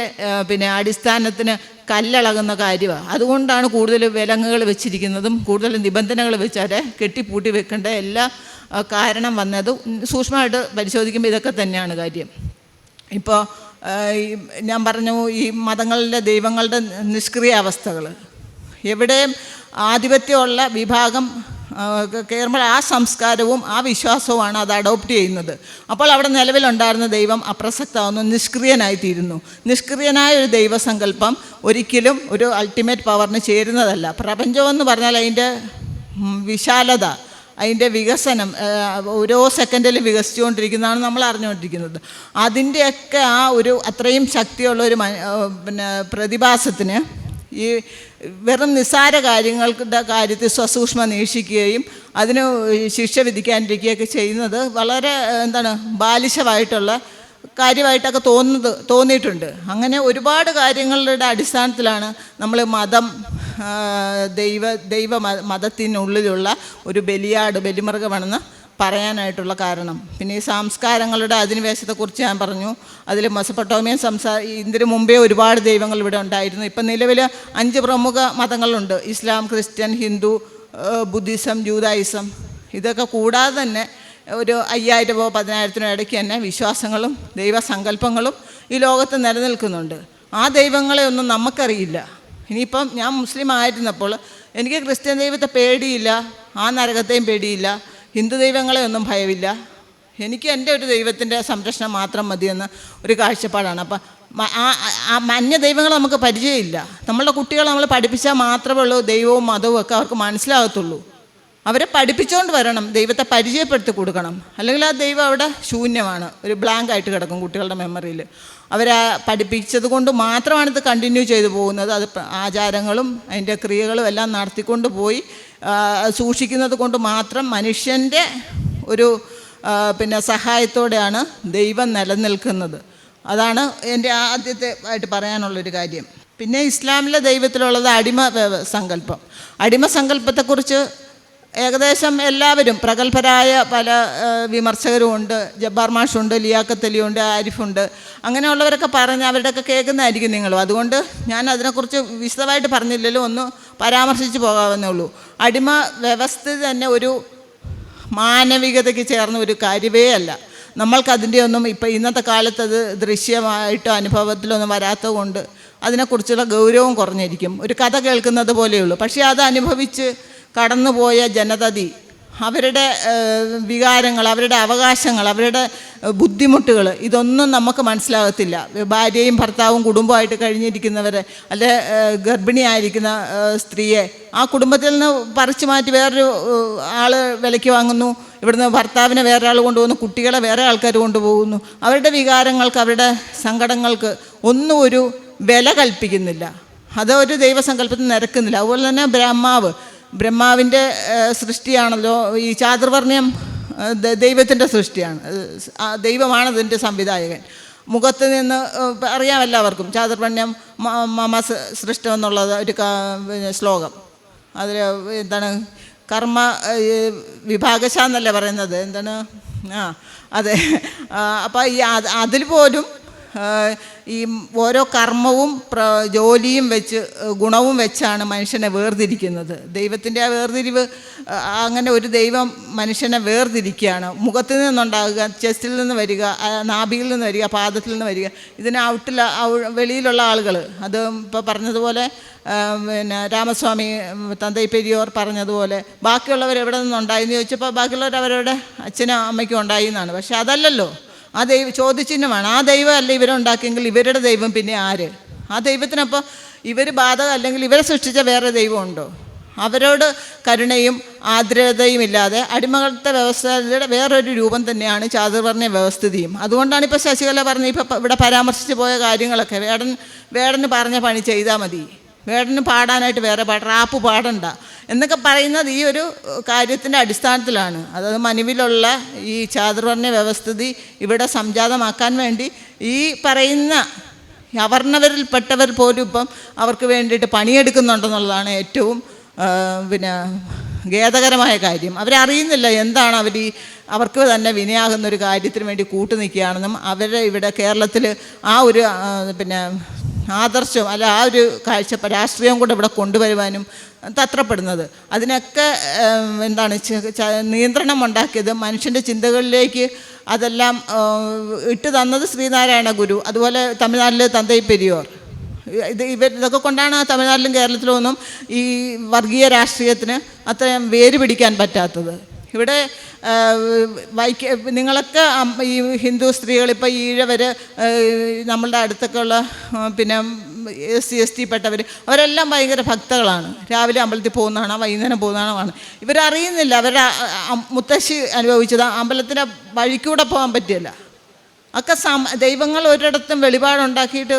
പിന്നെ അടിസ്ഥാനത്തിന് കല്ലിളകുന്ന കാര്യമാണ്. അതുകൊണ്ടാണ് കൂടുതൽ വിലങ്ങുകൾ വെച്ചിരിക്കുന്നതും കൂടുതൽ നിബന്ധനകൾ വെച്ച് അവരെ കെട്ടിപ്പൂട്ടി വെക്കേണ്ട എല്ലാ കാരണം വന്നത്. സൂക്ഷ്മമായിട്ട് പരിശോധിക്കുമ്പോൾ ഇതൊക്കെ തന്നെയാണ് കാര്യം. ഇപ്പോൾ ഞാൻ പറഞ്ഞു, ഈ മതങ്ങളിലെ ദൈവങ്ങളുടെ നിഷ്ക്രിയ അവസ്ഥകൾ എവിടെയും ആധിപത്യമുള്ള വിഭാഗം കയറുമ്പോൾ ആ സംസ്കാരവും ആ വിശ്വാസവുമാണ് അത് അഡോപ്റ്റ് ചെയ്യുന്നത്. അപ്പോൾ അവിടെ നിലവിലുണ്ടായിരുന്ന ദൈവം അപ്രസക്തമാകുന്നു, നിഷ്ക്രിയനായിത്തീരുന്നു. നിഷ്ക്രിയനായ ഒരു ദൈവസങ്കല്പം ഒരിക്കലും ഒരു അൾട്ടിമേറ്റ് പവറിന് ചേരുന്നതല്ല. പ്രപഞ്ചമെന്ന് പറഞ്ഞാൽ അതിൻ്റെ വിശാലത, അതിൻ്റെ വികസനം ഓരോ സെക്കൻഡിലും വികസിച്ചുകൊണ്ടിരിക്കുന്നതാണ് നമ്മൾ അറിഞ്ഞുകൊണ്ടിരിക്കുന്നത്. അതിൻ്റെയൊക്കെ ആ ഒരു അത്രയും ശക്തിയുള്ള ഒരു പ്രതിഭാസത്തിന് ഈ വെറും നിസ്സാര കാര്യങ്ങളുടെ കാര്യത്തിൽ സ്വസൂക്ഷ്മ നിരീക്ഷിക്കുകയും അതിന് ശിക്ഷ വിധിക്കാണ്ടിരിക്കുകയൊക്കെ ചെയ്യുന്നത് വളരെ ബാലിശമായിട്ടുള്ള കാര്യമായിട്ടൊക്കെ തോന്നിയിട്ടുണ്ട്. അങ്ങനെ ഒരുപാട് കാര്യങ്ങളുടെ അടിസ്ഥാനത്തിലാണ് നമ്മൾ ദൈവ മതത്തിനുള്ളിലുള്ള ഒരു ബലിമൃഗമാണെന്ന് പറയാനായിട്ടുള്ള കാരണം. പിന്നെ ഈ സംസ്കാരങ്ങളുടെ അധിനിവേശത്തെക്കുറിച്ച് ഞാൻ പറഞ്ഞു. അതിൽ മെസൊപ്പൊട്ടേമിയൻ ഇതിന് മുമ്പേ ഒരുപാട് ദൈവങ്ങൾ ഇവിടെ ഉണ്ടായിരുന്നു. ഇപ്പം നിലവിൽ 5 പ്രമുഖ മതങ്ങളുണ്ട്: ഇസ്ലാം, ക്രിസ്ത്യൻ, ഹിന്ദു, ബുദ്ധിസം, ജൂതായിസം. ഇതൊക്കെ കൂടാതെ തന്നെ ഒരു 5000 10,000 ഇടയ്ക്ക് തന്നെ വിശ്വാസങ്ങളും ദൈവസങ്കല്പങ്ങളും ഈ ലോകത്ത് നിലനിൽക്കുന്നുണ്ട്. ആ ദൈവങ്ങളെ ഒന്നും നമുക്കറിയില്ല. ഇനിയിപ്പം ഞാൻ മുസ്ലിം ആയിരുന്നപ്പോൾ എനിക്ക് ക്രിസ്ത്യൻ ദൈവത്തെ പേടിയില്ല, ആ നരകത്തെയും പേടിയില്ല, ഹിന്ദു ദൈവങ്ങളെ ഒന്നും ഭയമില്ല. എനിക്ക് എൻ്റെ ഒരു ദൈവത്തിൻ്റെ സംരക്ഷണം മാത്രം മതിയെന്ന് ഒരു കാഴ്ചപ്പാടാണ്. അപ്പം ആ അന്യ ദൈവങ്ങൾ നമുക്ക് പരിചയമില്ല. നമ്മളുടെ കുട്ടികളെ നമ്മൾ പഠിപ്പിച്ചാൽ മാത്രമേ ഉള്ളൂ ദൈവവും മതവും ഒക്കെ അവർക്ക് മനസ്സിലാകത്തുള്ളൂ. അവരെ പഠിപ്പിച്ചുകൊണ്ട് വരണം, ദൈവത്തെ പരിചയപ്പെടുത്തി കൊടുക്കണം. അല്ലെങ്കിൽ ആ ദൈവം അവിടെ ശൂന്യമാണ്, ഒരു ബ്ലാങ്ക് ആയിട്ട് കിടക്കും കുട്ടികളുടെ മെമ്മറിയിൽ. അവരെ പഠിപ്പിച്ചത് കൊണ്ട് മാത്രമാണ് ഇത് കണ്ടിന്യൂ ചെയ്തു പോകുന്നത്. അത് ആചാരങ്ങളും അതിൻ്റെ ക്രിയകളും എല്ലാം നടത്തിക്കൊണ്ട് പോയി സൂക്ഷിക്കുന്നത് കൊണ്ട് മാത്രം മനുഷ്യൻ്റെ ഒരു സഹായത്തോടെയാണ് ദൈവം നിലനിൽക്കുന്നത്. അതാണ് എൻ്റെ ആദ്യത്തെ ആയിട്ട് പറയാനുള്ളൊരു കാര്യം. പിന്നെ ഇസ്ലാമിലെ ദൈവത്തിലുള്ളത് സങ്കല്പം. അടിമസങ്കല്പത്തെക്കുറിച്ച് ഏകദേശം എല്ലാവരും, പ്രഗത്ഭരായ പല വിമർശകരും ഉണ്ട്. ജബ്ബാർ മാഷുണ്ട്, ലിയാഖത്ത് അലിയുണ്ട്, ആരിഫുണ്ട്, അങ്ങനെയുള്ളവരൊക്കെ പറഞ്ഞ് അവരുടെയൊക്കെ കേൾക്കുന്നതായിരിക്കും നിങ്ങളും. അതുകൊണ്ട് ഞാൻ അതിനെക്കുറിച്ച് വിശദമായിട്ട് പറഞ്ഞില്ലല്ലോ, ഒന്ന് പരാമർശിച്ച് പോകാവുന്നേ ഉള്ളൂ. അടിമ വ്യവസ്ഥ തന്നെ ഒരു മാനവികതയ്ക്ക് ചേർന്ന ഒരു കാര്യമേ അല്ല. നമ്മൾക്കതിൻ്റെ ഒന്നും ഇപ്പം ഇന്നത്തെ കാലത്ത് അത് ദൃശ്യമായിട്ടോ അനുഭവത്തിലൊന്നും വരാത്തത് കൊണ്ട് അതിനെക്കുറിച്ചുള്ള ഗൗരവം കുറഞ്ഞിരിക്കും. ഒരു കഥ കേൾക്കുന്നത് പോലെയുള്ളൂ. പക്ഷേ അത് അനുഭവിച്ച് കടന്നുപോയ ജനതതി, അവരുടെ വികാരങ്ങൾ, അവരുടെ അവകാശങ്ങൾ, അവരുടെ ബുദ്ധിമുട്ടുകൾ, ഇതൊന്നും നമുക്ക് മനസ്സിലാകത്തില്ല. ഭാര്യയും ഭർത്താവും കുടുംബമായിട്ട് കഴിഞ്ഞിരിക്കുന്നവർ, അല്ലെ ഗർഭിണിയായിരിക്കുന്ന സ്ത്രീയെ ആ കുടുംബത്തിൽ നിന്ന് പറിച്ചു മാറ്റി വേറൊരു ആൾ വിലയ്ക്ക് വാങ്ങുന്നു. ഇവിടുന്ന് ഭർത്താവിനെ വേറെ ആൾ കൊണ്ടുപോകുന്നു, കുട്ടികളെ വേറെ ആൾക്കാർ കൊണ്ടുപോകുന്നു. അവരുടെ വികാരങ്ങൾക്ക്, അവരുടെ സങ്കടങ്ങൾക്ക് ഒന്നും ഒരു വില കൽപ്പിക്കുന്നില്ല. അതൊരു ദൈവസങ്കല്പത്തിൽ നിരക്കുന്നില്ല. അതുപോലെ തന്നെ ബ്രഹ്മാവിൻ്റെ സൃഷ്ടിയാണല്ലോ ഈ ചാതുർവർണ്ണ്യം. ദൈവത്തിൻ്റെ സൃഷ്ടിയാണ്, ദൈവമാണ് അതിൻ്റെ സംവിധായകൻ. മുഖത്ത് നിന്ന് അറിയാം എല്ലാവർക്കും, ചാതുർവർണ്ണ്യം മമ സൃഷ്ടം എന്നുള്ളത് ഒരു ശ്ലോകം. അതിൽ കർമ്മ വിഭാഗശ എന്നല്ലേ പറയുന്നത്, അതെ. അപ്പോൾ അതിൽ പോലും ഈ ഓരോ കർമ്മവും ജോലിയും വെച്ച്, ഗുണവും വെച്ചാണ് മനുഷ്യനെ വേർതിരിക്കുന്നത്. ദൈവത്തിൻ്റെ ആ വേർതിരിവ്, അങ്ങനെ ഒരു ദൈവം മനുഷ്യനെ വേർതിരിക്കുകയാണ്. മുഖത്തിൽ നിന്നുണ്ടാകുക, ചെസ്റ്റിൽ നിന്ന് വരിക, നാഭിയിൽ നിന്ന് വരിക, പാദത്തിൽ നിന്ന് വരിക. ഇതിന് വെളിയിലുള്ള ആളുകൾ, അത് ഇപ്പോൾ പറഞ്ഞതുപോലെ രാമസ്വാമി തന്തൈ പെരിയോർ പറഞ്ഞതുപോലെ, ബാക്കിയുള്ളവർ എവിടെ നിന്നുണ്ടായി എന്ന് ചോദിച്ചപ്പോൾ ബാക്കിയുള്ളവർ അവരുടെ അച്ഛനും അമ്മയ്ക്കും ഉണ്ടായി എന്നാണ്. പക്ഷെ അതല്ലല്ലോ, ആ ചോദ്യചിഹ്നമാണ്. ആ ദൈവം അല്ല ഇവരുണ്ടാക്കിയെങ്കിൽ ഇവരുടെ ദൈവം പിന്നെ ആര്? ആ ദൈവത്തിനപ്പോൾ ഇവർ ബാധകം, അല്ലെങ്കിൽ ഇവരെ സൃഷ്ടിച്ച വേറെ ദൈവമുണ്ടോ? അവരോട് കരുണയും ആർദ്രതയും ഇല്ലാതെ അടിമകളുടെ വ്യവസ്ഥയുടെ വേറൊരു രൂപം തന്നെയാണ് ചാതുർവർണ്ണ്യ വ്യവസ്ഥിതിയും. അതുകൊണ്ടാണ് ഇപ്പോൾ ശശികല പറഞ്ഞ് ഇപ്പോൾ ഇവിടെ പരാമർശിച്ച് പോയ കാര്യങ്ങളൊക്കെ വേടന് പറഞ്ഞ പണി ചെയ്താൽ മതി, വേടന് പാടാനായിട്ട് വേറെ റാപ്പ് പാടണ്ട എന്നൊക്കെ പറയുന്നത് ഈ ഒരു കാര്യത്തിൻ്റെ അടിസ്ഥാനത്തിലാണ്. അതായത് മനുവിലുള്ള ഈ ചാതുർവർണ്ണ്യ വ്യവസ്ഥിതി ഇവിടെ സംജാതമാക്കാൻ വേണ്ടി ഈ പറയുന്ന അവർണവരിൽപ്പെട്ടവർ പോലും ഇപ്പം അവർക്ക് വേണ്ടിയിട്ട് പണിയെടുക്കുന്നുണ്ടെന്നുള്ളതാണ് ഏറ്റവും ഖേദകരമായ കാര്യം. അവരറിയുന്നില്ല എന്താണ് അവർക്ക് തന്നെ വിനയാകുന്നൊരു കാര്യത്തിന് വേണ്ടി കൂട്ടുനിൽക്കുകയാണെന്നും അവരെ ഇവിടെ കേരളത്തിൽ ആ ഒരു ആദർശം, അല്ല ആ ഒരു കാഴ്ചപ്പാട്, രാഷ്ട്രീയം കൂടെ ഇവിടെ കൊണ്ടുവരുവാനും തത്രപ്പെടുന്നത്. അതിനൊക്കെ നിയന്ത്രണം ഉണ്ടാക്കിയത് മനുഷ്യൻ്റെ ചിന്തകളിലേക്ക് അതെല്ലാം ഇട്ട് തന്നത് ശ്രീനാരായണ ഗുരു, അതുപോലെ തമിഴ്നാട്ടിൽ തന്തൈ പെരിയോർ. ഇതൊക്കെ കൊണ്ടാണ് തമിഴ്നാട്ടിലും കേരളത്തിലും ഒന്നും ഈ വർഗീയ രാഷ്ട്രീയത്തിന് അത്രയും വേര് പിടിക്കാൻ പറ്റാത്തത്. ഇവിടെ നിങ്ങളൊക്കെ ഈ ഹിന്ദു സ്ത്രീകൾ, ഇപ്പോൾ ഈഴവർ, നമ്മളുടെ അടുത്തൊക്കെ ഉള്ള SC ST പെട്ടവർ അവരെല്ലാം ഭയങ്കര ഭക്തകളാണ്. രാവിലെ അമ്പലത്തിൽ പോകുന്നതാണ്, വൈകുന്നേരം പോകുന്നതാണ്. ഇവരറിയുന്നില്ല അവരുടെ മുത്തശ്ശി അനുഭവിച്ചത് അമ്പലത്തിൻ്റെ വഴിക്കൂടെ പോകാൻ പറ്റില്ല. ഒക്കെ ദൈവങ്ങൾ ഒരിടത്തും വെളിപാടുണ്ടാക്കിയിട്ട്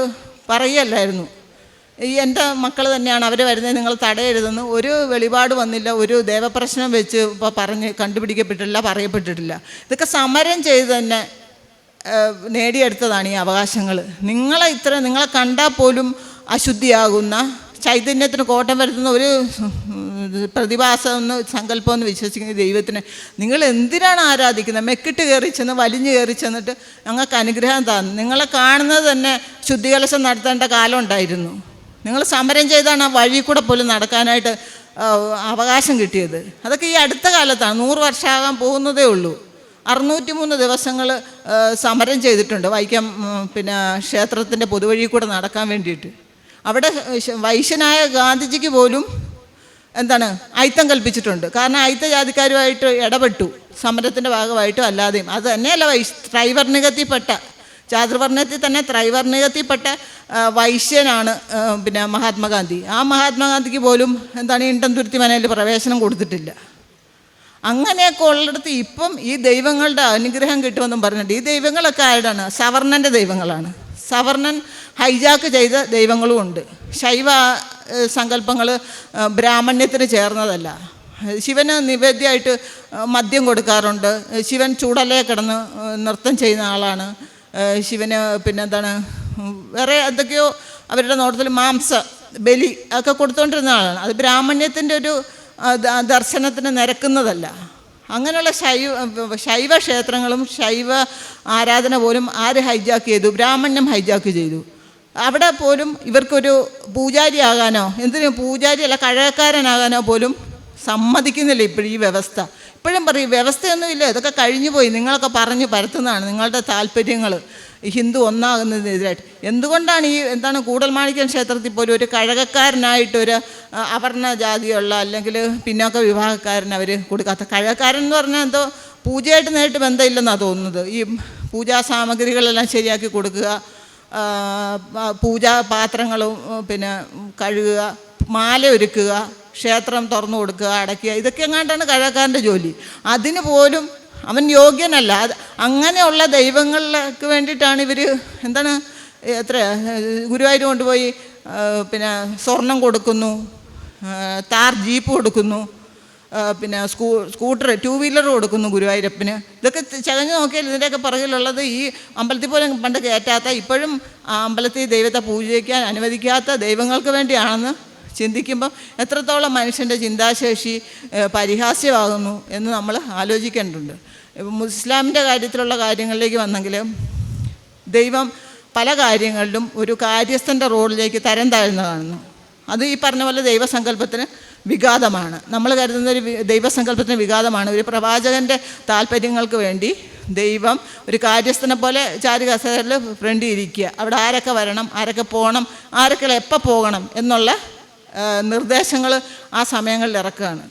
പറയുകയല്ലായിരുന്നു. എൻ്റെ മക്കൾ തന്നെയാണ് അവർ വരുന്നത്, നിങ്ങൾ തടയരുതെന്ന്. ഒരു വെളിപാട് വന്നില്ല, ഒരു ദേവപ്രശ്നം വെച്ച് ഇപ്പോൾ പറഞ്ഞ് കണ്ടുപിടിക്കപ്പെട്ടിട്ടില്ല, പറയപ്പെട്ടിട്ടില്ല. ഇതൊക്കെ സമരം ചെയ്ത് തന്നെ നേടിയെടുത്തതാണ് ഈ അവകാശങ്ങൾ. നിങ്ങളെ കണ്ടാൽ പോലും അശുദ്ധിയാകുന്ന, ചൈതന്യത്തിന് കോട്ടം വരുത്തുന്ന ഒരു പ്രതിഭാസമെന്ന് സങ്കല്പമെന്ന് വിശ്വസിക്കുന്ന ദൈവത്തിനെ നിങ്ങൾ എന്തിനാണ് ആരാധിക്കുന്നത്? മെക്കിട്ട് കയറി ചെന്ന് വലിഞ്ഞു കയറി ചെന്നിട്ട് ഞങ്ങൾക്ക് അനുഗ്രഹം തന്നു. നിങ്ങളെ കാണുന്നത് തന്നെ ശുദ്ധികലശം നടത്തേണ്ട കാലം ഉണ്ടായിരുന്നു. നിങ്ങൾ സമരം ചെയ്താണ് ആ വഴി കൂടെ പോലും നടക്കാനായിട്ട് അവകാശം കിട്ടിയത്. അതൊക്കെ ഈ അടുത്ത കാലത്താണ്, 100 വർഷമാകാൻ പോകുന്നതേ ഉള്ളൂ. 603 ദിവസങ്ങൾ സമരം ചെയ്തിട്ടുണ്ട് വൈക്കം ക്ഷേത്രത്തിൻ്റെ പൊതുവഴി കൂടെ നടക്കാൻ വേണ്ടിയിട്ട്. അവിടെ വൈശ്യനായ ഗാന്ധിജിക്ക് പോലും അയിത്തം കൽപ്പിച്ചിട്ടുണ്ട്. കാരണം അയിത്ത ജാതിക്കാരുമായിട്ട് ഇടപെട്ടു, സമരത്തിൻ്റെ ഭാഗമായിട്ടും അല്ലാതെയും. അത് തന്നെയല്ല ത്രൈവർണികത്തിൽപ്പെട്ട, ചാതുർവർണ്ണത്തിൽ തന്നെ ത്രൈവർണികത്തിൽപ്പെട്ട വൈശ്യനാണ് മഹാത്മാഗാന്ധി. ആ മഹാത്മാഗാന്ധിക്ക് പോലും ഇണ്ടംതുരുത്തി മനയിൽ പ്രവേശനം കൊടുത്തിട്ടില്ല. അങ്ങനെയൊക്കെ ഉള്ളിടത്ത് ഇപ്പം ഈ ദൈവങ്ങളുടെ അനുഗ്രഹം കിട്ടുമെന്നും പറഞ്ഞിട്ട്, ഈ ദൈവങ്ങളൊക്കെ ആരുടെയാണ്? സവർണൻ്റെ ദൈവങ്ങളാണ്. സവർണൻ ഹൈജാക്ക് ചെയ്ത ദൈവങ്ങളും ഉണ്ട്. ശൈവ സങ്കല്പങ്ങൾ ബ്രാഹ്മണ്യത്തിന് ചേർന്നതല്ല. ശിവന് നിവേദ്യമായിട്ട് മദ്യം കൊടുക്കാറുണ്ട്. ശിവൻ ചൂടലേ കിടന്ന് നൃത്തം ചെയ്യുന്ന ആളാണ്. ശിവന് വേറെ എന്തൊക്കെയോ അവരുടെ നോട്ടത്തിൽ മാംസ ബലി ഒക്കെ കൊടുത്തുകൊണ്ടിരുന്ന ആളാണ്. അത് ബ്രാഹ്മണ്യത്തിൻ്റെ ഒരു ദർശനത്തിന് നിരക്കുന്നതല്ല. അങ്ങനെയുള്ള ശൈവ ക്ഷേത്രങ്ങളും ശൈവ ആരാധന പോലും ആര് ഹൈജാക്ക് ചെയ്തു? ബ്രാഹ്മണ്യം ഹൈജാക്ക് ചെയ്തു. അവിടെ പോലും ഇവർക്കൊരു പൂജാരി ആകാനോ, എന്തിനും പൂജാരി അല്ല കഴകക്കാരനാകാനോ പോലും സമ്മതിക്കുന്നില്ല ഇപ്പോഴും ഈ വ്യവസ്ഥ. ഇപ്പോഴും പറയും വ്യവസ്ഥയൊന്നുമില്ല, ഇതൊക്കെ കഴിഞ്ഞു പോയി, നിങ്ങളൊക്കെ പറഞ്ഞു പരത്തുന്നതാണ് നിങ്ങളുടെ താല്പര്യങ്ങൾ ഹിന്ദു ഒന്നാകുന്നതിനെതിരായിട്ട്. എന്തുകൊണ്ടാണ് ഈ കൂടൽമാണിക്യം ക്ഷേത്രത്തിൽ പോലും ഒരു കഴകക്കാരനായിട്ടൊരു അവർണ ജാതിയുള്ള അല്ലെങ്കിൽ പിന്നോക്ക വിഭാഗക്കാരൻ അവർ കൊടുക്കാത്ത? കഴകക്കാരൻ എന്ന് പറഞ്ഞാൽ എന്തോ പൂജയായിട്ട് നേരിട്ട് ബന്ധമില്ലെന്നാണ് തോന്നുന്നത്. ഈ പൂജാ സാമഗ്രികളെല്ലാം ശരിയാക്കി കൊടുക്കുക, പൂജാ പാത്രങ്ങളും കഴുകുക, മാല ഒരുക്കുക, ക്ഷേത്രം തുറന്നു കൊടുക്കുക, അടയ്ക്കുക, ഇതൊക്കെ എങ്ങാണ്ടാണ് കഴകക്കാരൻ്റെ ജോലി. അതിന് പോലും അവൻ യോഗ്യനല്ല. അങ്ങനെയുള്ള ദൈവങ്ങൾക്ക് വേണ്ടിയിട്ടാണ് ഇവർ ഗുരുവായൂർ കൊണ്ടുപോയി സ്വർണം കൊടുക്കുന്നു, താർ ജീപ്പ് കൊടുക്കുന്നു, സ്കൂട്ടർ 2 വീലർ കൊടുക്കുന്നു ഗുരുവായൂരപ്പന്. ഇതൊക്കെ ചകഞ്ഞ് നോക്കിയാൽ ഇതിൻ്റെയൊക്കെ പുറകിലുള്ളത് ഈ അമ്പലത്തിൽ പോലും പണ്ട് കയറ്റാത്ത, ഇപ്പോഴും ആ അമ്പലത്തിൽ ദൈവത്തെ പൂജിക്കാൻ അനുവദിക്കാത്ത ദൈവങ്ങൾക്ക് വേണ്ടിയാണെന്ന് ചിന്തിക്കുമ്പോൾ എത്രത്തോളം മനുഷ്യൻ്റെ ചിന്താശേഷി പരിഹാസ്യമാകുന്നു എന്ന് നമ്മൾ ആലോചിക്കേണ്ടതുണ്ട്. ഇസ്ലാമിൻ്റെ കാര്യത്തിലുള്ള കാര്യങ്ങളിലേക്ക് വന്നെങ്കിൽ ദൈവം പല കാര്യങ്ങളിലും ഒരു കാര്യസ്ഥൻ്റെ റോളിലേക്ക് തരം താഴ്ന്നു കാണുന്നു. അത് ഈ പറഞ്ഞ പോലെ ദൈവസങ്കല്പത്തിന് വിഘാതമാണ്. നമ്മൾ കരുതുന്ന ഒരു ദൈവസങ്കല്പത്തിന് വിഘാതമാണ്. ഒരു പ്രവാചകൻ്റെ താല്പര്യങ്ങൾക്ക് വേണ്ടി ദൈവം ഒരു കാര്യസ്ഥനെ പോലെ ചാരുകസേരയിൽ ഫ്രണ്ടിൽ ഇരിക്കുക, അവിടെ ആരൊക്കെ വരണം, ആരൊക്കെ പോകണം, ആരൊക്കെ എപ്പോൾ പോകണം എന്നുള്ള നിർദ്ദേശങ്ങൾ ആ സമയങ്ങളിൽ ഇറക്കുകയാണ്.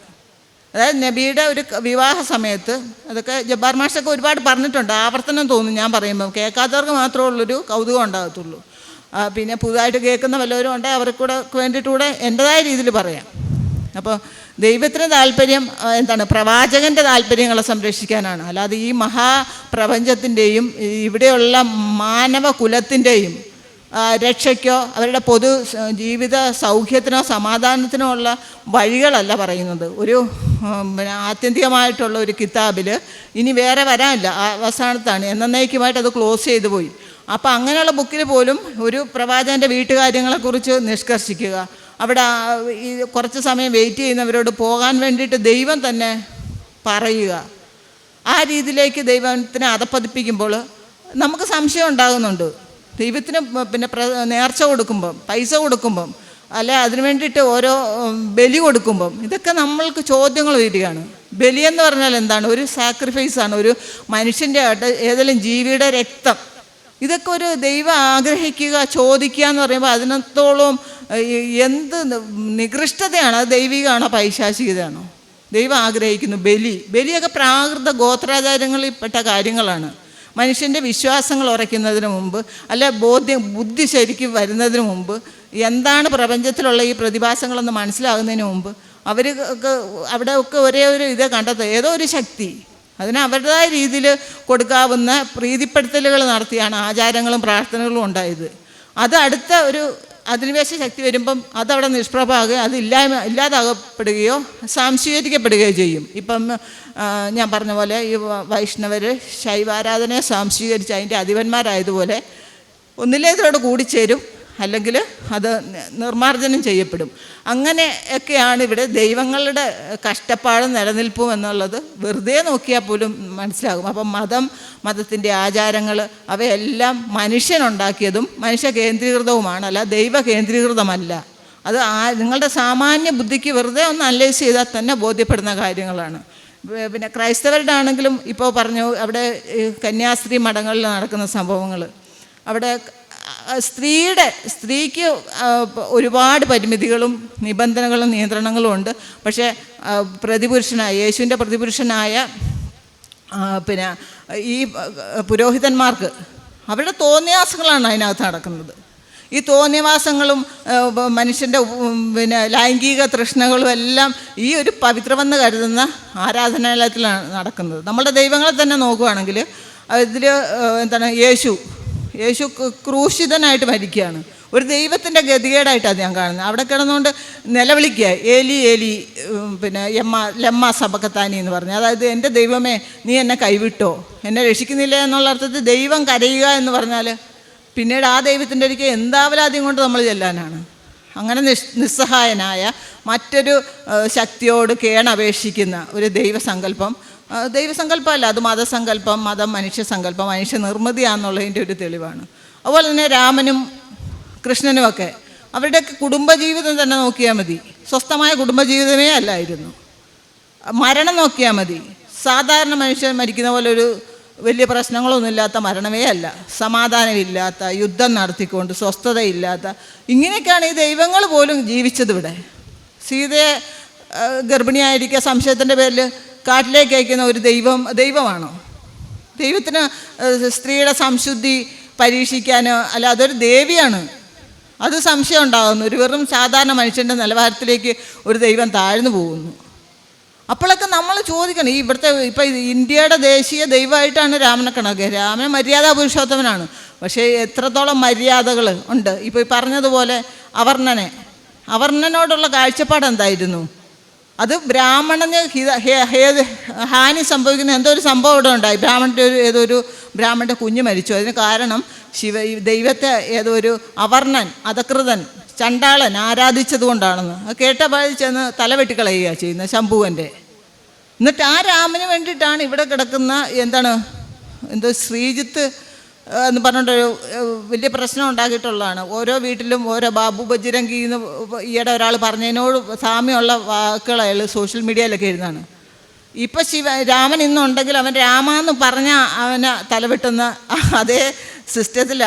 അതായത് നബിയുടെ ഒരു വിവാഹ സമയത്ത്, അതൊക്കെ ജബ്ബാർ മാഷൊക്കെ ഒരുപാട് പറഞ്ഞിട്ടുണ്ട്, ആവർത്തനം തോന്നും ഞാൻ പറയുമ്പോൾ, കേൾക്കാത്തവർക്ക് മാത്രമേ ഉള്ളൊരു കൗതുകം ഉണ്ടാകത്തുള്ളൂ. പിന്നെ പുതുതായിട്ട് കേൾക്കുന്ന വല്ലവരും ഉണ്ടെങ്കിൽ അവർക്ക് വേണ്ടിയിട്ടൂടെ എൻ്റെതായ രീതിയിൽ പറയാം. അപ്പോൾ ദൈവത്തിന് താല്പര്യം പ്രവാചകൻ്റെ താല്പര്യങ്ങളെ സംരക്ഷിക്കാനാണ്. അല്ലാതെ ഈ മഹാപ്രപഞ്ചത്തിൻ്റെയും ഇവിടെയുള്ള മാനവ കുലത്തിൻ്റെയും രക്ഷയ്ക്കോ അവരുടെ പൊതു ജീവിത സൗഖ്യത്തിനോ സമാധാനത്തിനോ ഉള്ള വഴികളല്ല പറയുന്നത്. ഒരു ആത്യന്തികമായിട്ടുള്ള ഒരു കിതാബിൽ ഇനി വേറെ വരാനില്ല, അവസാനത്താണ്, എന്നേക്കുമായിട്ട് അത് ക്ലോസ് ചെയ്തു പോയി. അപ്പോൾ അങ്ങനെയുള്ള ബുക്കിൽ പോലും ഒരു പ്രവാചകൻ്റെ വീട്ടുകാര്യങ്ങളെക്കുറിച്ച് നിഷ്കർഷിക്കുക, അവിടെ ഈ കുറച്ച് സമയം വെയിറ്റ് ചെയ്യുന്നവരോട് പോകാൻ വേണ്ടിയിട്ട് ദൈവം തന്നെ പറയുക, ആ രീതിയിലേക്ക് ദൈവത്തിനെ അധപ്പതിപ്പിക്കുമ്പോൾ നമുക്ക് സംശയം ഉണ്ടാകുന്നുണ്ട്. ദൈവത്തിന് നേർച്ച കൊടുക്കുമ്പം, പൈസ കൊടുക്കുമ്പം, അല്ലെ അതിനു വേണ്ടിയിട്ട് ഓരോ ബലി കൊടുക്കുമ്പം ഇതൊക്കെ നമ്മൾക്ക് ചോദ്യങ്ങൾ വരികയാണ്. ബലിയെന്ന് പറഞ്ഞാൽ എന്താണ്? ഒരു സാക്രിഫൈസാണ്, ഒരു മനുഷ്യൻ്റെ ഏതെങ്കിലും ജീവിയുടെ രക്തം. ഇതൊക്കെ ഒരു ദൈവം ആഗ്രഹിക്കുക, ചോദിക്കുക എന്ന് പറയുമ്പോൾ അതിനത്തോളം എന്ത് നികൃഷ്ടതയാണ്. അത് ദൈവികമാണോ പൈശാചികതയാണോ? ദൈവം ആഗ്രഹിക്കുന്നു ബലിയൊക്കെ പ്രാകൃത ഗോത്രാചാരങ്ങളിൽപ്പെട്ട കാര്യങ്ങളാണ്. മനുഷ്യൻ്റെ വിശ്വാസങ്ങൾ ഉറയ്ക്കുന്നതിന് മുമ്പ്, അല്ല ബുദ്ധി ശരിക്കും വരുന്നതിന് മുമ്പ്, എന്താണ് പ്രപഞ്ചത്തിലുള്ള ഈ പ്രതിഭാസങ്ങളെന്ന് മനസ്സിലാകുന്നതിന് മുമ്പ് അവർക്ക് അവിടെ ഒക്കെ ഒരേ ഒരു ഇത് കണ്ടെത്തുക, ഏതോ ഒരു ശക്തി അതിന് അവരുടേതായ രീതിയിൽ കൊടുക്കാവുന്ന പ്രീതിപ്പെടുത്തലുകൾ നടത്തിയാണ് ആചാരങ്ങളും പ്രാർത്ഥനകളും ഉണ്ടായത്. അത് അടുത്ത ഒരു അധിനിവേശ ശക്തി വരുമ്പം അതവിടെ നിഷ്പ്രഭമാകുകയോ അത് ഇല്ലാതാകപ്പെടുകയോ സാംശീകരിക്കപ്പെടുകയോ ചെയ്യും. ഇപ്പം ഞാൻ പറഞ്ഞ പോലെ ഈ വൈഷ്ണവർ ശൈവാരാധനയെ സാംശീകരിച്ച് അതിൻ്റെ അധിപന്മാരായതുപോലെ ഒന്നിലേതോട് കൂടിച്ചേരും, അല്ലെങ്കിൽ അത് നിർമ്മാർജ്ജനം ചെയ്യപ്പെടും. അങ്ങനെയൊക്കെയാണ് ഇവിടെ ദൈവങ്ങളുടെ കഷ്ടപ്പാടും നിലനിൽപ്പും എന്നുള്ളത് വെറുതെ നോക്കിയാൽ പോലും മനസ്സിലാകും. അപ്പം മതത്തിൻ്റെ ആചാരങ്ങൾ അവയെല്ലാം മനുഷ്യനുണ്ടാക്കിയതും മനുഷ്യ കേന്ദ്രീകൃതവുമാണ്, അല്ല ദൈവ കേന്ദ്രീകൃതമല്ല. അത് നിങ്ങളുടെ സാമാന്യ ബുദ്ധിക്ക് വെറുതെ ഒന്ന് അനലൈസ് ചെയ്താൽ തന്നെ ബോധ്യപ്പെടുന്ന കാര്യങ്ങളാണ്. പിന്നെ ക്രൈസ്തവരുടെ ആണെങ്കിലും ഇപ്പോൾ പറഞ്ഞു, അവിടെ കന്യാസ്ത്രീ മഠങ്ങളിൽ നടക്കുന്ന സംഭവങ്ങൾ, അവിടെ സ്ത്രീക്ക് ഒരുപാട് പരിമിതികളും നിബന്ധനകളും നിയന്ത്രണങ്ങളും ഉണ്ട്. പക്ഷേ പ്രതിപുരുഷനായ യേശുവിൻ്റെ പ്രതിപുരുഷനായ പിന്നെ ഈ പുരോഹിതന്മാർക്ക് അവരുടെ തോന്നിയാസങ്ങളാണ് അതിനകത്ത് നടക്കുന്നത്. ഈ തോന്നിയവാസങ്ങളും മനുഷ്യൻ്റെ പിന്നെ ലൈംഗിക തൃഷ്ണകളും എല്ലാം ഈ ഒരു പവിത്രമെന്ന് കരുതുന്ന ആരാധനാലയത്തിലാണ് നടക്കുന്നത്. നമ്മളുടെ ദൈവങ്ങളെ തന്നെ നോക്കുകയാണെങ്കിൽ ഇതിൽ എന്താണ്, യേശു ക്രൂശിതനായിട്ട് മരിക്കുകയാണ്. ഒരു ദൈവത്തിൻ്റെ ഗതികേടായിട്ടാണ് ഞാൻ കാണുന്നത്. അവിടെ കിടന്നുകൊണ്ട് നിലവിളിക്കുക, ഏലി ഏലി പിന്നെ ലമ്മ സബക്കത്താനി എന്ന് പറഞ്ഞു. അതായത് എൻ്റെ ദൈവമേ നീ എന്നെ കൈവിട്ടോ, എന്നെ രക്ഷിക്കുന്നില്ല എന്നുള്ള അർത്ഥത്തിൽ ദൈവം കരയുക എന്ന് പറഞ്ഞാൽ പിന്നീട് ആ ദൈവത്തിൻ്റെ ഒരിക്കൽ എന്താവലാദ്യം കൊണ്ട് നമ്മൾ ചെല്ലാനാണ്. അങ്ങനെ നിസ്സഹായനായ മറ്റൊരു ശക്തിയോട് കേണപേക്ഷിക്കുന്ന ഒരു ദൈവസങ്കല്പമല്ല, അത് മതസങ്കല്പം, മനുഷ്യസങ്കല്പം, മനുഷ്യ നിർമ്മിതിയാണെന്നുള്ളതിൻ്റെ ഒരു തെളിവാണ്. അതുപോലെ തന്നെ രാമനും കൃഷ്ണനുമൊക്കെ അവരുടെയൊക്കെ കുടുംബജീവിതം തന്നെ നോക്കിയാൽ മതി, സ്വസ്ഥമായ കുടുംബജീവിതമേ അല്ലായിരുന്നു. മരണം നോക്കിയാൽ മതി, സാധാരണ മനുഷ്യൻ മരിക്കുന്ന പോലെ ഒരു വലിയ പ്രശ്നങ്ങളൊന്നുമില്ലാത്ത മരണമേ അല്ല, സമാധാനമില്ലാത്ത, യുദ്ധം നടത്തിക്കൊണ്ട് സ്വസ്ഥതയില്ലാത്ത, ഇങ്ങനെയൊക്കെയാണ് ഈ ദൈവങ്ങൾ പോലും ജീവിച്ചത്. ഇവിടെ സീതയെ ഗർഭിണിയായിരിക്കുക സംശയത്തിൻ്റെ പേരിൽ കാട്ടിലേക്ക് അയക്കുന്ന ഒരു ദൈവമാണോ? ദൈവത്തിന് സ്ത്രീയുടെ സംശുദ്ധി പരീക്ഷിക്കാനോ അല്ല, അതൊരു ദേവിയാണ്. അത് സംശയം ഉണ്ടാകുന്നു. ഒരു വെറും സാധാരണ മനുഷ്യൻ്റെ നിലവാരത്തിലേക്ക് ഒരു ദൈവം താഴ്ന്നു പോകുന്നു. അപ്പോഴൊക്കെ നമ്മൾ ചോദിക്കണം, ഇപ്പം ഇന്ത്യയുടെ ദേശീയ ദൈവമായിട്ടാണ് രാമനെ കണക്ക്. രാമൻ മര്യാദാ പുരുഷോത്തമനാണ്. പക്ഷേ എത്രത്തോളം മര്യാദകൾ ഉണ്ട്. ഇപ്പോൾ ഈ പറഞ്ഞതുപോലെ അവർണനോടുള്ള കാഴ്ചപ്പാട് എന്തായിരുന്നു? അത് ബ്രാഹ്മണന് ഹാനി സംഭവിക്കുന്ന എന്തോ ഒരു സംഭവം ഇവിടെ ഉണ്ടായി. ഏതൊരു ബ്രാഹ്മണൻ്റെ കുഞ്ഞ് മരിച്ചു. അതിന് കാരണം ദൈവത്തെ ഏതോ ഒരു അവർണൻ, അധകൃതൻ, ചണ്ടാളൻ ആരാധിച്ചത് കൊണ്ടാണെന്ന്. അത് കേട്ട പാടി ചെന്ന് തലവെട്ടിക്കളയുക ചെയ്യുന്നത് ശംഭുവൻ്റെ. എന്നിട്ട് ആ രാമന് വേണ്ടിയിട്ടാണ് ഇവിടെ കിടക്കുന്ന എന്തോ ശ്രീജിത്ത് എന്ന് പറഞ്ഞിട്ടൊരു വലിയ പ്രശ്നം ഉണ്ടാക്കിയിട്ടുള്ളതാണ്. ഓരോ വീട്ടിലും ഓരോ ബാബു ബജ്രംഗി എന്ന് ഈയിടെ ഒരാൾ പറഞ്ഞതിനോട് സാമ്യമുള്ള വാക്കുകൾ അയാൾ സോഷ്യൽ മീഡിയയിലൊക്കെ എഴുതാണ്. ഇപ്പം രാമൻ ഇന്നുണ്ടെങ്കിൽ അവൻ രാമാന്ന് പറഞ്ഞാൽ അവനെ തലവെട്ടുന്ന അതേ സിസ്റ്റത്തിൽ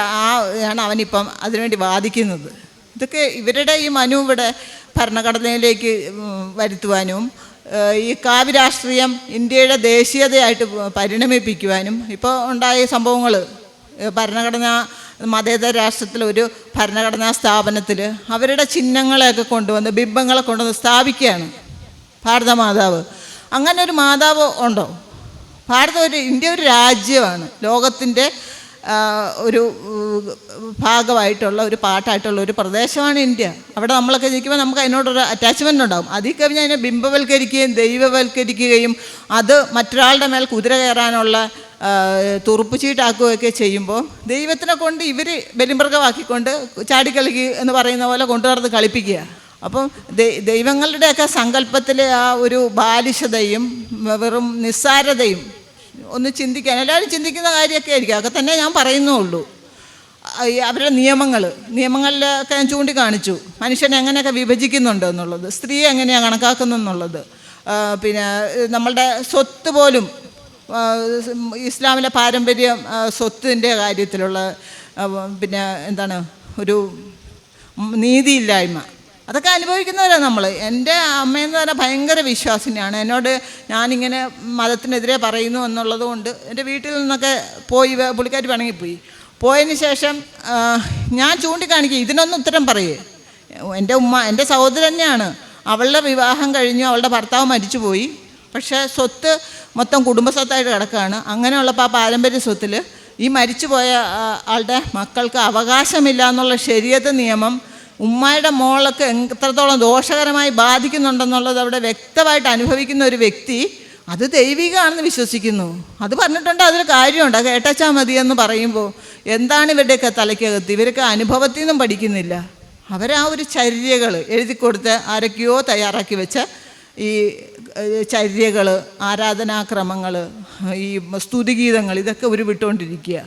ആണ് അവനിപ്പം അതിനുവേണ്ടി വാദിക്കുന്നത്. ഇതൊക്കെ ഇവരുടെ ഈ മനു ഇവിടെ ഭരണഘടനയിലേക്ക് വരുത്തുവാനും ഈ കാവ്യരാഷ്ട്രീയം ഇന്ത്യയുടെ ദേശീയതയായിട്ട് പരിണമിപ്പിക്കുവാനും ഇപ്പോൾ ഉണ്ടായ സംഭവങ്ങൾ, മതേതര രാഷ്ട്രത്തിലൊരു ഭരണഘടനാ സ്ഥാപനത്തിൽ അവരുടെ ചിഹ്നങ്ങളെയൊക്കെ കൊണ്ടുവന്ന് ബിംബങ്ങളെ കൊണ്ടുവന്ന് സ്ഥാപിക്കുകയാണ് ഭാരതമാതാവ്. അങ്ങനെ ഒരു മാതാവ് ഉണ്ടോ? ഇന്ത്യ ഒരു രാജ്യമാണ്, ലോകത്തിൻ്റെ ഒരു ഭാഗമായിട്ടുള്ള ഒരു പാട്ടായിട്ടുള്ള ഒരു പ്രദേശമാണ് ഇന്ത്യ. അവിടെ നമ്മളൊക്കെ ജയിക്കുമ്പോൾ നമുക്ക് അതിനോടൊരു അറ്റാച്ച്മെൻ്റ് ഉണ്ടാകും. അതിൽ കവിഞ്ഞ് അതിനെ ബിംബവൽക്കരിക്കുകയും ദൈവവൽക്കരിക്കുകയും അത് മറ്റൊരാളുടെ മേൽ കുതിര കയറാനുള്ള തുറുപ്പ് ചീട്ടാക്കുകയൊക്കെ ചെയ്യുമ്പോൾ ദൈവത്തിനെ കൊണ്ട് ഇവർ ബലിമൃഗമാക്കിക്കൊണ്ട് ചാടിക്കളിക്കുക എന്ന് പറയുന്ന പോലെ കൊണ്ടുവന്ന് കളിപ്പിക്കുക. അപ്പം ദൈവങ്ങളുടെയൊക്കെ സങ്കല്പത്തിലെ ആ ഒരു ബാലിശതയും വെറും നിസ്സാരതയും ഒന്ന് ചിന്തിക്കാൻ, എല്ലാവരും ചിന്തിക്കുന്ന കാര്യമൊക്കെ ആയിരിക്കും. അതൊക്കെ തന്നെ ഞാൻ പറയുന്നുള്ളൂ. അവരുടെ നിയമങ്ങളിലൊക്കെ ഞാൻ ചൂണ്ടിക്കാണിച്ചു മനുഷ്യനെ എങ്ങനെയൊക്കെ വിഭജിക്കുന്നുണ്ട് എന്നുള്ളത്, സ്ത്രീയെ എങ്ങനെയാണ് കണക്കാക്കുന്നെന്നുള്ളത്. പിന്നെ നമ്മളുടെ സ്വത്ത് പോലും ഇസ്ലാമിലെ പാരമ്പര്യം സ്വത്തിൻ്റെ കാര്യത്തിലുള്ള പിന്നെ ഒരു നീതിയില്ലായ്മ, അതൊക്കെ അനുഭവിക്കുന്നവരാണ് നമ്മൾ. എൻ്റെ അമ്മയെന്ന് പറഞ്ഞാൽ ഭയങ്കര വിശ്വാസിനിയാണ്. എന്നോട് ഞാനിങ്ങനെ മതത്തിനെതിരെ പറയുന്നു എന്നുള്ളത് കൊണ്ട് എൻ്റെ വീട്ടിൽ നിന്നൊക്കെ പോയി, പുള്ളിക്കാരി പിണങ്ങിപ്പോയി. പോയതിന് ശേഷം ഞാൻ ചൂണ്ടിക്കാണിക്കും, ഇതിനൊന്നും ഉത്തരം പറയേ. എൻ്റെ ഉമ്മ എൻ്റെ സഹോദരൻ തന്നെയാണ്. അവളുടെ വിവാഹം കഴിഞ്ഞു, അവളുടെ ഭർത്താവ് മരിച്ചുപോയി. പക്ഷേ സ്വത്ത് മൊത്തം കുടുംബസ്വത്തായിട്ട് കിടക്കുകയാണ്. അങ്ങനെയുള്ളപ്പോൾ ആ പാരമ്പര്യ സ്വത്തിൽ ഈ മരിച്ചുപോയ ആളുടെ മക്കൾക്ക് അവകാശമില്ല എന്നുള്ള ശരീഅത്ത് നിയമം ഉമ്മയുടെ മോളൊക്കെ എത്രത്തോളം ദോഷകരമായി ബാധിക്കുന്നുണ്ടെന്നുള്ളത് അവിടെ വ്യക്തമായിട്ട് അനുഭവിക്കുന്ന ഒരു വ്യക്തി അത് ദൈവികമാണെന്ന് വിശ്വസിക്കുന്നു. അത് പറഞ്ഞിട്ടുണ്ട്, അതിൽ കാര്യമുണ്ട്. അത് കേട്ടാച്ചാൽ മതിയെന്ന് പറയുമ്പോൾ എന്താണ് ഇവരുടെയൊക്കെ തലയ്ക്കകത്ത്? ഇവരൊക്കെ അനുഭവത്തിൽ നിന്നും പഠിക്കുന്നില്ല. അവരാ ഒരു ചര്യകൾ എഴുതി കൊടുത്ത് ആരൊക്കെയോ തയ്യാറാക്കി വെച്ച ഈ ചര്യകൾ, ആരാധനാക്രമങ്ങൾ, ഈ സ്തുതിഗീതങ്ങൾ, ഇതൊക്കെ ഉരുവിട്ടുകൊണ്ടിരിക്കുക.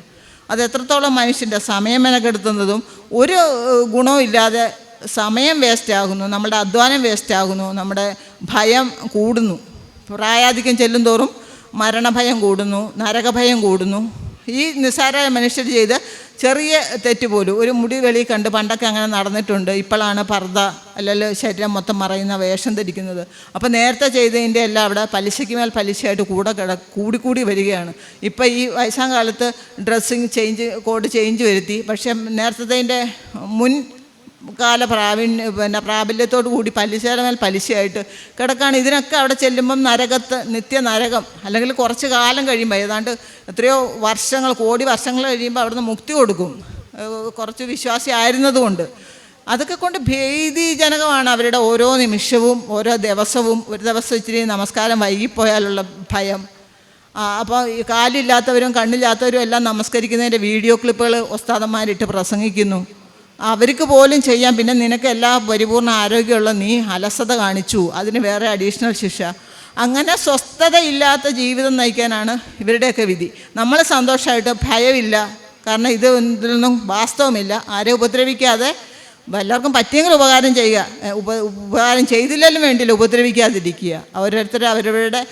അത് എത്രത്തോളം മനുഷ്യൻ്റെ സമയം മെനക്കെടുത്തുന്നതും ഒരു ഗുണവും ഇല്ലാതെ സമയം വേസ്റ്റാകുന്നു, നമ്മുടെ അധ്വാനം വേസ്റ്റാകുന്നു, നമ്മുടെ ഭയം കൂടുന്നു. പ്രായാധിക്യം ചെല്ലും തോറും മരണഭയം കൂടുന്നു, നരകഭയം കൂടുന്നു. ഈ നിസ്സാരമായ മനുഷ്യർ ചെയ്ത് ചെറിയ തെറ്റ് പോലും, ഒരു മുടി വെളി കണ്ട് പണ്ടൊക്കെ അങ്ങനെ നടന്നിട്ടുണ്ട്. ഇപ്പോഴാണ് പർദ്ദ അല്ലെങ്കിൽ ശരീരം മൊത്തം മറയുന്ന വേഷം ധരിക്കുന്നത്. അപ്പോൾ നേരത്തെ ചെയ്തതിൻ്റെ എല്ലാം അവിടെ പലിശയ്ക്ക് മേൽ പലിശയായിട്ട് കൂടിക്കൂടി വരികയാണ്. ഇപ്പോൾ ഈ വയസ്സാം കാലത്ത് ഡ്രസ്സിങ് കോഡ് ചേഞ്ച് വരുത്തി. പക്ഷേ നേരത്തെ മുൻ കാല പ്രാബല്യത്തോടു കൂടി പലിശയുടെ മേൽ പലിശയായിട്ട് കിടക്കുകയാണ്. ഇതിനൊക്കെ അവിടെ ചെല്ലുമ്പം നരകത്ത് നിത്യ നരകം, അല്ലെങ്കിൽ കുറച്ച് കാലം കഴിയുമ്പോൾ, ഏതാണ്ട് എത്രയോ വർഷങ്ങൾ, കോടി വർഷങ്ങൾ കഴിയുമ്പോൾ അവിടുന്ന് മുക്തി കൊടുക്കും, കുറച്ച് വിശ്വാസി ആയിരുന്നതുകൊണ്ട്. അതൊക്കെ കൊണ്ട് ഭീതിജനകമാണ് അവരുടെ ഓരോ നിമിഷവും, ഓരോ ദിവസവും. ഒരു ദിവസം ഇച്ചിരി നമസ്കാരം വൈകിപ്പോയാലുള്ള ഭയം. അപ്പോൾ ഈ കാലില്ലാത്തവരും കണ്ണില്ലാത്തവരും എല്ലാം നമസ്കരിക്കുന്നതിൻ്റെ വീഡിയോ ക്ലിപ്പുകൾ ഉസ്താദന്മാരിട്ട് പ്രസംഗിക്കുന്നു. അവർക്ക് പോലും ചെയ്യാം. പിന്നെ നിനക്ക് എല്ലാ പരിപൂർണ്ണ ആരോഗ്യമുള്ള നീ അലസത കാണിച്ചു, അതിന് വേറെ അഡീഷണൽ ശിക്ഷ. അങ്ങനെ സ്വസ്ഥതയില്ലാത്ത ജീവിതം നയിക്കാനാണ് ഇവരുടെയൊക്കെ വിധി. നമ്മൾ സന്തോഷമായിട്ട് ഭയമില്ല, കാരണം ഇതിലൊന്നും വാസ്തവമില്ല. ആരെ ഉപദ്രവിക്കാതെ വല്ലവർക്കും പറ്റിയെങ്കിൽ ഉപകാരം ചെയ്യുക, ഉപകാരം ചെയ്തില്ലെങ്കിലും വേണ്ടിയില്ല ഉപദ്രവിക്കാതിരിക്കുക. ഓരോരുത്തർ അവരവരുടെ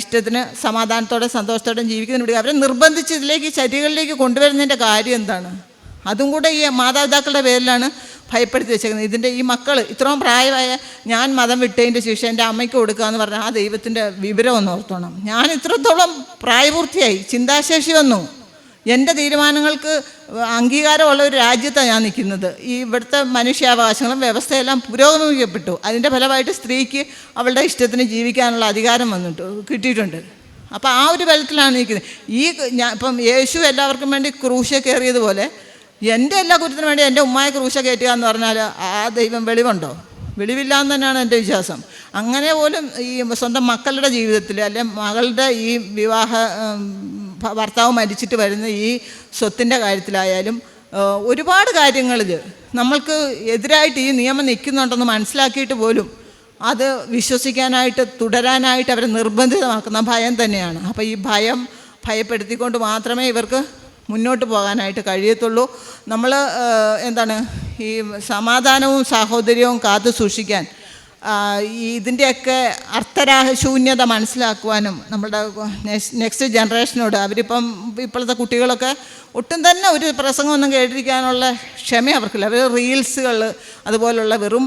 ഇഷ്ടത്തിന് സമാധാനത്തോടെ സന്തോഷത്തോടെ ജീവിക്കുന്നതിന് വേണ്ടി അവരെ നിർബന്ധിച്ച് ഇതിലേക്ക് ചര്യകളിലേക്ക് കൊണ്ടുവരുന്നതിൻ്റെ കാര്യം എന്താണ്? അതും കൂടെ ഈ മാതാപിതാക്കളുടെ പേരിലാണ് ഭയപ്പെടുത്തി വെച്ചേക്കുന്നത്. ഇതിൻ്റെ ഈ മക്കൾ ഇത്രയും പ്രായമായ ഞാൻ മതം വിട്ടതിൻ്റെ ശിക്ഷ എൻ്റെ അമ്മയ്ക്ക് കൊടുക്കുക എന്ന് പറഞ്ഞാൽ ആ ദൈവത്തിൻ്റെ വിവരം ഒന്ന് ഓർത്തോണം. ഞാൻ ഇത്രത്തോളം പ്രായപൂർത്തിയായി, ചിന്താശേഷി വന്നു, എൻ്റെ തീരുമാനങ്ങൾക്ക് അംഗീകാരമുള്ള ഒരു രാജ്യത്താണ് ഞാൻ നിൽക്കുന്നത്. ഈ ഇവിടുത്തെ മനുഷ്യാവകാശങ്ങളും വ്യവസ്ഥയെല്ലാം പുരോഗമിക്കപ്പെട്ടു. അതിൻ്റെ ഫലമായിട്ട് സ്ത്രീക്ക് അവളുടെ ഇഷ്ടത്തിന് ജീവിക്കാനുള്ള അധികാരം കിട്ടിയിട്ടുണ്ട്. അപ്പോൾ ആ ഒരു ബലത്തിലാണ് നിൽക്കുന്നത്. ഇപ്പം യേശു എല്ലാവർക്കും വേണ്ടി ക്രൂശ കയറിയതുപോലെ എൻ്റെ എല്ലാ കുറ്റത്തിനും വേണ്ടി എൻ്റെ ഉമ്മായ ക്രൂശ കയറ്റുക എന്ന് പറഞ്ഞാൽ ആ ദൈവം വെളിവുണ്ടോ? വെളിവില്ല എന്ന് തന്നെയാണ് എൻ്റെ വിശ്വാസം. അങ്ങനെ പോലും ഈ സ്വന്തം മക്കളുടെ ജീവിതത്തിൽ, അല്ലെങ്കിൽ മകളുടെ ഈ ഭർത്താവ് മരിച്ചിട്ട് വരുന്ന ഈ സ്വത്തിൻ്റെ കാര്യത്തിലായാലും ഒരുപാട് കാര്യങ്ങളിൽ നമ്മൾക്ക് എതിരായിട്ട് ഈ നിയമം നിൽക്കുന്നുണ്ടെന്ന് മനസ്സിലാക്കിയിട്ട് പോലും അത് വിശ്വസിക്കാനായിട്ട്, തുടരാനായിട്ട് അവരെ നിർബന്ധിതമാക്കുന്ന ഭയം തന്നെയാണ്. അപ്പോൾ ഈ ഭയപ്പെടുത്തിക്കൊണ്ട് മാത്രമേ ഇവർക്ക് മുന്നോട്ട് പോകാനായിട്ട് കഴിയത്തുള്ളൂ. നമ്മൾ ഈ സമാധാനവും സാഹോദര്യവും കാത്തു സൂക്ഷിക്കാൻ, ഇതിൻ്റെയൊക്കെ അർത്ഥശൂന്യത മനസ്സിലാക്കുവാനും നമ്മളുടെ നെക്സ്റ്റ് ജനറേഷനോട്, ഇപ്പോഴത്തെ കുട്ടികളൊക്കെ ഒട്ടും തന്നെ ഒരു പ്രസംഗമൊന്നും കേട്ടിരിക്കാനുള്ള ക്ഷമ അവർക്കില്ല. അവർ റീൽസുകൾ അതുപോലുള്ള വെറും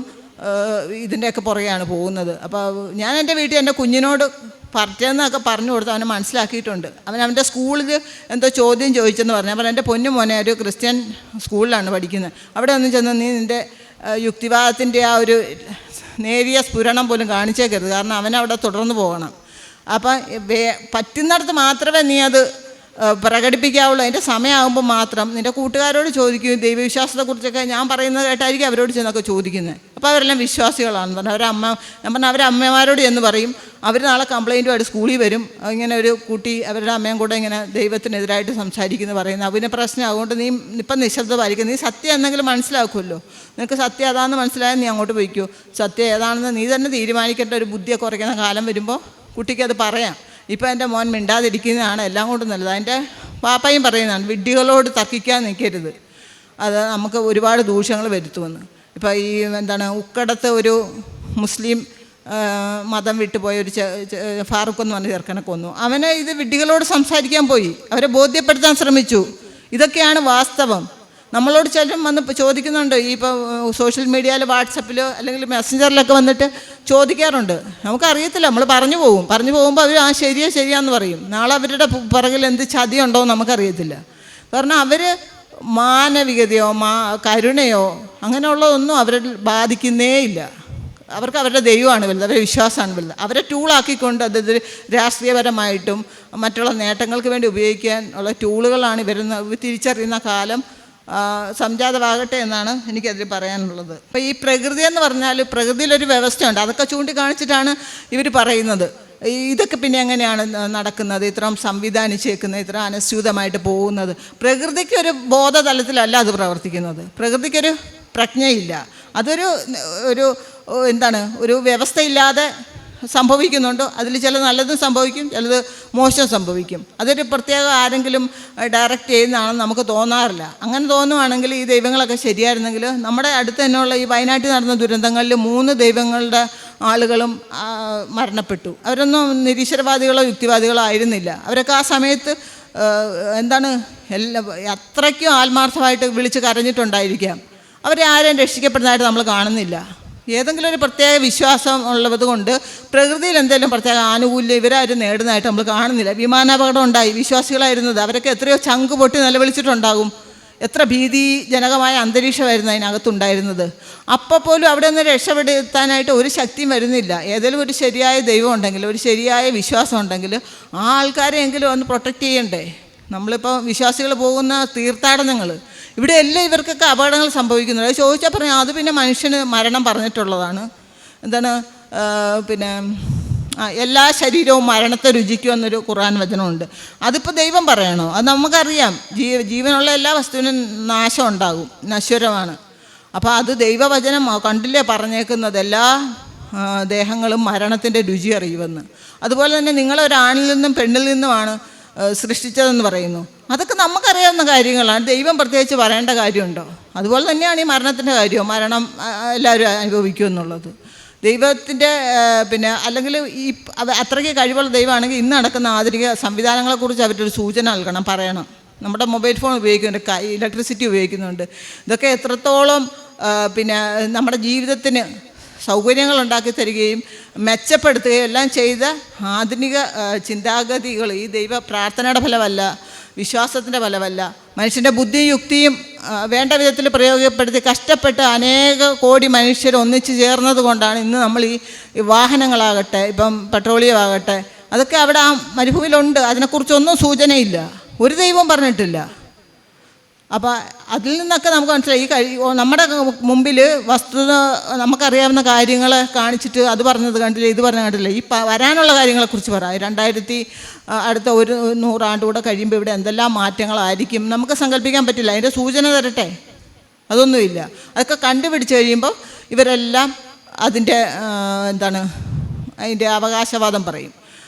ഇതിൻ്റെയൊക്കെ പുറകെയാണ് പോകുന്നത്. അപ്പോൾ ഞാൻ എൻ്റെ വീട്ടിൽ എൻ്റെ കുഞ്ഞിനോട് പറ്റെന്നൊക്കെ പറഞ്ഞു കൊടുത്ത് അവനെ മനസ്സിലാക്കിയിട്ടുണ്ട്. അവൻ്റെ സ്കൂളിൽ എന്തോ ചോദ്യം ചോദിച്ചെന്ന് പറഞ്ഞു. അപ്പോൾ എൻ്റെ പൊന്നു മോനെ ഒരു ക്രിസ്ത്യൻ സ്കൂളിലാണ് പഠിക്കുന്നത്, അവിടെ ഒന്നും ചെന്ന് നീ നിൻ്റെ യുക്തിവാദത്തിൻ്റെ ആ ഒരു നേരിയ സ്ഫുരണം പോലും കാണിച്ചേക്കരുത്, കാരണം അവനവിടെ തുടർന്ന് പോകണം. അപ്പം പറ്റുന്നിടത്ത് മാത്രമേ നീ അത് പ്രകടിപ്പിക്കാവുള്ളൂ. അതിൻ്റെ സമയമാകുമ്പോൾ മാത്രം നിൻ്റെ കൂട്ടുകാരോട് ചോദിക്കും. ദൈവവിശ്വാസത്തെക്കുറിച്ചൊക്കെ ഞാൻ പറയുന്നത് കേട്ടായിരിക്കും അവരോട് ചെന്നൊക്കെ ചോദിക്കുന്നത്. അപ്പോൾ അവരെല്ലാം വിശ്വാസികളാണെന്ന് പറഞ്ഞാൽ ഞാൻ പറഞ്ഞാൽ അവരെ അമ്മമാരോട് എന്ന് പറയും. അവർ നാളെ കംപ്ലയിൻറ്റുമായിട്ട് സ്കൂളിൽ വരും. ഇങ്ങനെ ഒരു കുട്ടി അവരുടെ അമ്മയും കൂടെ ഇങ്ങനെ ദൈവത്തിനെതിരായിട്ട് സംസാരിക്കുന്നു പറയുന്നത്. അതിന് പ്രശ്നം. അതുകൊണ്ട് നീ ഇപ്പം നിശബ്ദ പാലിക്കും. നീ സത്യം എന്തെങ്കിലും മനസ്സിലാക്കുമല്ലോ. നിനക്ക് സത്യം ഏതാണെന്ന് മനസ്സിലായാൽ നീ അങ്ങോട്ട് പോയിക്കോ. സത്യം ഏതാണെന്ന് നീ തന്നെ തീരുമാനിക്കേണ്ട ഒരു ബുദ്ധിയൊക്കെ കുറയ്ക്കുന്ന കാലം വരുമ്പോൾ കുട്ടിക്കത് പറയാം. ഇപ്പോൾ എൻ്റെ മോൻ മിണ്ടാതിരിക്കുന്നതാണ് എല്ലാം കൊണ്ടും നല്ലത്. അതിൻ്റെ പാപ്പയും പറയുന്നതാണ്, വിഡ്ഢികളോട് തർക്കിക്കാൻ നിൽക്കരുത്, അത് നമുക്ക് ഒരുപാട് ദൂഷ്യങ്ങൾ വരുത്തുമെന്ന്. ഇപ്പോൾ ഈ ഉക്കടത്ത് ഒരു മുസ്ലിം മതം വിട്ടുപോയ ഒരു ഫാറൂഖ് എന്ന് പറഞ്ഞ ചെറുക്കനെ കൊന്നു. അവനെ ഇത് വിഡ്ഢികളോട് സംസാരിക്കാൻ പോയി, അവരെ ബോധ്യപ്പെടുത്താൻ ശ്രമിച്ചു. ഇതൊക്കെയാണ് വാസ്തവം. നമ്മളോട് ചിലരും വന്ന് ചോദിക്കുന്നുണ്ട്, ഈ ഇപ്പോൾ സോഷ്യൽ മീഡിയയിൽ വാട്സപ്പിലോ അല്ലെങ്കിൽ മെസ്സഞ്ചറിലൊക്കെ വന്നിട്ട് ചോദിക്കാറുണ്ട്. നമുക്കറിയത്തില്ല, നമ്മൾ പറഞ്ഞു പോകുമ്പോൾ അവർ ശരിയാന്ന് പറയും. നാളെ അവരുടെ പിറകിൽ എന്ത് ചതിയുണ്ടോ എന്ന് നമുക്കറിയത്തില്ല. കാരണം അവർ മാനവികതയോ കരുണയോ അങ്ങനെയുള്ളതൊന്നും അവരെ ബാധിക്കുന്നേ ഇല്ല. അവർക്ക് അവരുടെ ദൈവമാണ് വലുത്, അവരുടെ വിശ്വാസമാണ് വലുത്. അവരെ ടൂളാക്കിക്കൊണ്ട് അത് രാഷ്ട്രീയപരമായിട്ടും മറ്റുള്ള നേട്ടങ്ങൾക്ക് വേണ്ടി ഉപയോഗിക്കാൻ ഉള്ള ടൂളുകളാണ് ഇവരെന്ന് തിരിച്ചറിയുന്ന കാലം സംജാതമാകട്ടെ എന്നാണ് എനിക്കതിൽ പറയാനുള്ളത്. അപ്പോൾ ഈ പ്രകൃതി എന്ന് പറഞ്ഞാൽ പ്രകൃതിയിലൊരു വ്യവസ്ഥയുണ്ട്, അതൊക്കെ ചൂണ്ടിക്കാണിച്ചിട്ടാണ് ഇവർ പറയുന്നത്. ഇതൊക്കെ പിന്നെ എങ്ങനെയാണ് നടക്കുന്നത്, ഇത്രയും സംവിധാനിച്ചേക്കുന്നത്, ഇത്ര അനുസ്യൂതമായിട്ട് പോകുന്നത്? പ്രകൃതിക്കൊരു ബോധതലത്തിലല്ല അത് പ്രവർത്തിക്കുന്നത്. പ്രകൃതിക്കൊരു പ്രജ്ഞയില്ല. അതൊരു ഒരു വ്യവസ്ഥയില്ലാതെ സംഭവിക്കുന്നുണ്ടോ. അതിൽ ചില നല്ലതും സംഭവിക്കും, ചിലത് മോശം സംഭവിക്കും. അതൊരു പ്രത്യേക ആരെങ്കിലും ഡയറക്റ്റ് ചെയ്യുന്നതാണെന്ന് നമുക്ക് തോന്നാറില്ല. അങ്ങനെ തോന്നുവാണെങ്കിൽ ഈ ദൈവങ്ങളൊക്കെ ശരിയായിരുന്നെങ്കിൽ നമ്മുടെ അടുത്ത് തന്നെയുള്ള ഈ വയനാട്ടിൽ നടന്ന ദുരന്തങ്ങളിൽ 3 ദൈവങ്ങളുടെ ആളുകളും മരണപ്പെട്ടു. അവരൊന്നും നിരീശ്വരവാദികളോ യുക്തിവാദികളോ ആയിരുന്നില്ല. അവരൊക്കെ ആ സമയത്ത് അത്രയ്ക്കും ആത്മാർത്ഥമായിട്ട് വിളിച്ച് കരഞ്ഞിട്ടുണ്ടായിരിക്കാം. അവരെ ആരെയും രക്ഷിക്കപ്പെടുന്നതായിട്ട് നമ്മൾ കാണുന്നില്ല. ഏതെങ്കിലും ഒരു പ്രത്യേക വിശ്വാസം ഉള്ളത് കൊണ്ട് പ്രകൃതിയിൽ എന്തെങ്കിലും പ്രത്യേക ആനുകൂല്യം ഇവരാരും നേടുന്നതായിട്ട് നമ്മൾ കാണുന്നില്ല. വിമാനാപകടം ഉണ്ടായി, വിശ്വാസികളായിരുന്നത്, അവരൊക്കെ എത്രയോ ചങ്ക് പൊട്ടി നിലവിളിച്ചിട്ടുണ്ടാകും. എത്ര ഭീതിജനകമായ അന്തരീക്ഷമായിരുന്നു അതിനകത്തുണ്ടായിരുന്നത്. അപ്പോൾ പോലും അവിടെ നിന്ന് രക്ഷപ്പെടുത്താനായിട്ട് ഒരു ശക്തിയും വരുന്നില്ല. ഏതെങ്കിലും ഒരു ശരിയായ ദൈവം ഉണ്ടെങ്കിൽ, ഒരു ശരിയായ വിശ്വാസം ഉണ്ടെങ്കിൽ ആ ആൾക്കാരെയെങ്കിലും ഒന്ന് പ്രൊട്ടക്റ്റ് ചെയ്യണ്ടേ. നമ്മളിപ്പോൾ വിശ്വാസികൾ പോകുന്ന തീർത്ഥാടനങ്ങൾ, ഇവിടെ എല്ലാം ഇവർക്കൊക്കെ അപകടങ്ങൾ സംഭവിക്കുന്നുണ്ട്. അത് ചോദിച്ചാൽ പറയാം അത് പിന്നെ മനുഷ്യന് മരണം പറഞ്ഞിട്ടുള്ളതാണ്. പിന്നെ എല്ലാ ശരീരവും മരണത്തെ രുചിക്കുമെന്നൊരു ഖുർആൻ വചനമുണ്ട്. അതിപ്പോൾ ദൈവം പറയണോ? അത് നമുക്കറിയാം. ജീവനുള്ള എല്ലാ വസ്തുവിനും നാശം ഉണ്ടാകും, നശ്വരമാണ്. അപ്പോൾ അത് ദൈവവചനം കണ്ടില്ലേ പറഞ്ഞേക്കുന്നത്, എല്ലാ ദേഹങ്ങളും മരണത്തിൻ്റെ രുചി അറിയുമെന്ന്. അതുപോലെ തന്നെ നിങ്ങളൊരാണിൽ നിന്നും പെണ്ണിൽ നിന്നുമാണ് സൃഷ്ടിച്ചതെന്ന് പറയുന്നു. അതൊക്കെ നമുക്കറിയാവുന്ന കാര്യങ്ങളാണ്. ദൈവം പ്രത്യേകിച്ച് പറയേണ്ട കാര്യമുണ്ടോ? അതുപോലെ തന്നെയാണ് ഈ മരണത്തിൻ്റെ കാര്യവും. മരണം എല്ലാവരും അനുഭവിക്കുമെന്നുള്ളത് ദൈവത്തിൻ്റെ അല്ലെങ്കിൽ ഈ അത്രയ്ക്ക് കഴിവുള്ള ദൈവമാണെങ്കിൽ ഇന്ന് നടക്കുന്ന ആധുനിക സംവിധാനങ്ങളെക്കുറിച്ച് അവരൊരു സൂചന നൽകണം, പറയണം. നമ്മുടെ മൊബൈൽ ഫോൺ ഉപയോഗിക്കുന്നുണ്ട്, ഇലക്ട്രിസിറ്റി ഉപയോഗിക്കുന്നുണ്ട്. ഇതൊക്കെ എത്രത്തോളം നമ്മുടെ ജീവിതത്തിന് സൗകര്യങ്ങൾ ഉണ്ടാക്കി തരികയും മെച്ചപ്പെടുത്തുകയും എല്ലാം ചെയ്ത ആധുനിക ചിന്താഗതികൾ ഈ ദൈവ പ്രാർത്ഥനയുടെ ഫലമല്ല, വിശ്വാസത്തിൻ്റെ ഫലമല്ല, മനുഷ്യൻ്റെ ബുദ്ധിയും യുക്തിയും വേണ്ട വിധത്തിൽ പ്രയോഗപ്പെടുത്തി കഷ്ടപ്പെട്ട് അനേക കോടി മനുഷ്യർ ഒന്നിച്ചു ചേർന്നത് കൊണ്ടാണ് ഇന്ന് നമ്മൾ ഈ വാഹനങ്ങളാകട്ടെ, ഇപ്പം പെട്രോളിയം ആകട്ടെ, അതൊക്കെ അവിടെ ആ മരുഭൂമിയിലുണ്ട്. അതിനെക്കുറിച്ചൊന്നും സൂചനയില്ല, ഒരു ദൈവവും പറഞ്ഞിട്ടില്ല. അപ്പോൾ അതിൽ നിന്നൊക്കെ നമുക്ക് മനസ്സിലായി നമ്മുടെ മുമ്പിൽ വസ്തുത നമുക്കറിയാവുന്ന കാര്യങ്ങൾ കാണിച്ചിട്ട് അത് പറഞ്ഞത് കണ്ടില്ല, ഇത് പറഞ്ഞത് കണ്ടില്ല. ഈ വരാനുള്ള കാര്യങ്ങളെക്കുറിച്ച് പറയാം. 2000 അടുത്ത 100 ആണ്ട് കൂടെ കഴിയുമ്പോൾ ഇവിടെ എന്തെല്ലാം മാറ്റങ്ങളായിരിക്കും നമുക്ക് സങ്കല്പിക്കാൻ പറ്റില്ല. അതിൻ്റെ സൂചന തരട്ടെ? അതൊന്നുമില്ല. അതൊക്കെ കണ്ടുപിടിച്ച് കഴിയുമ്പോൾ ഇവരെല്ലാം അതിൻ്റെ അതിൻ്റെ അവകാശവാദം പറയും.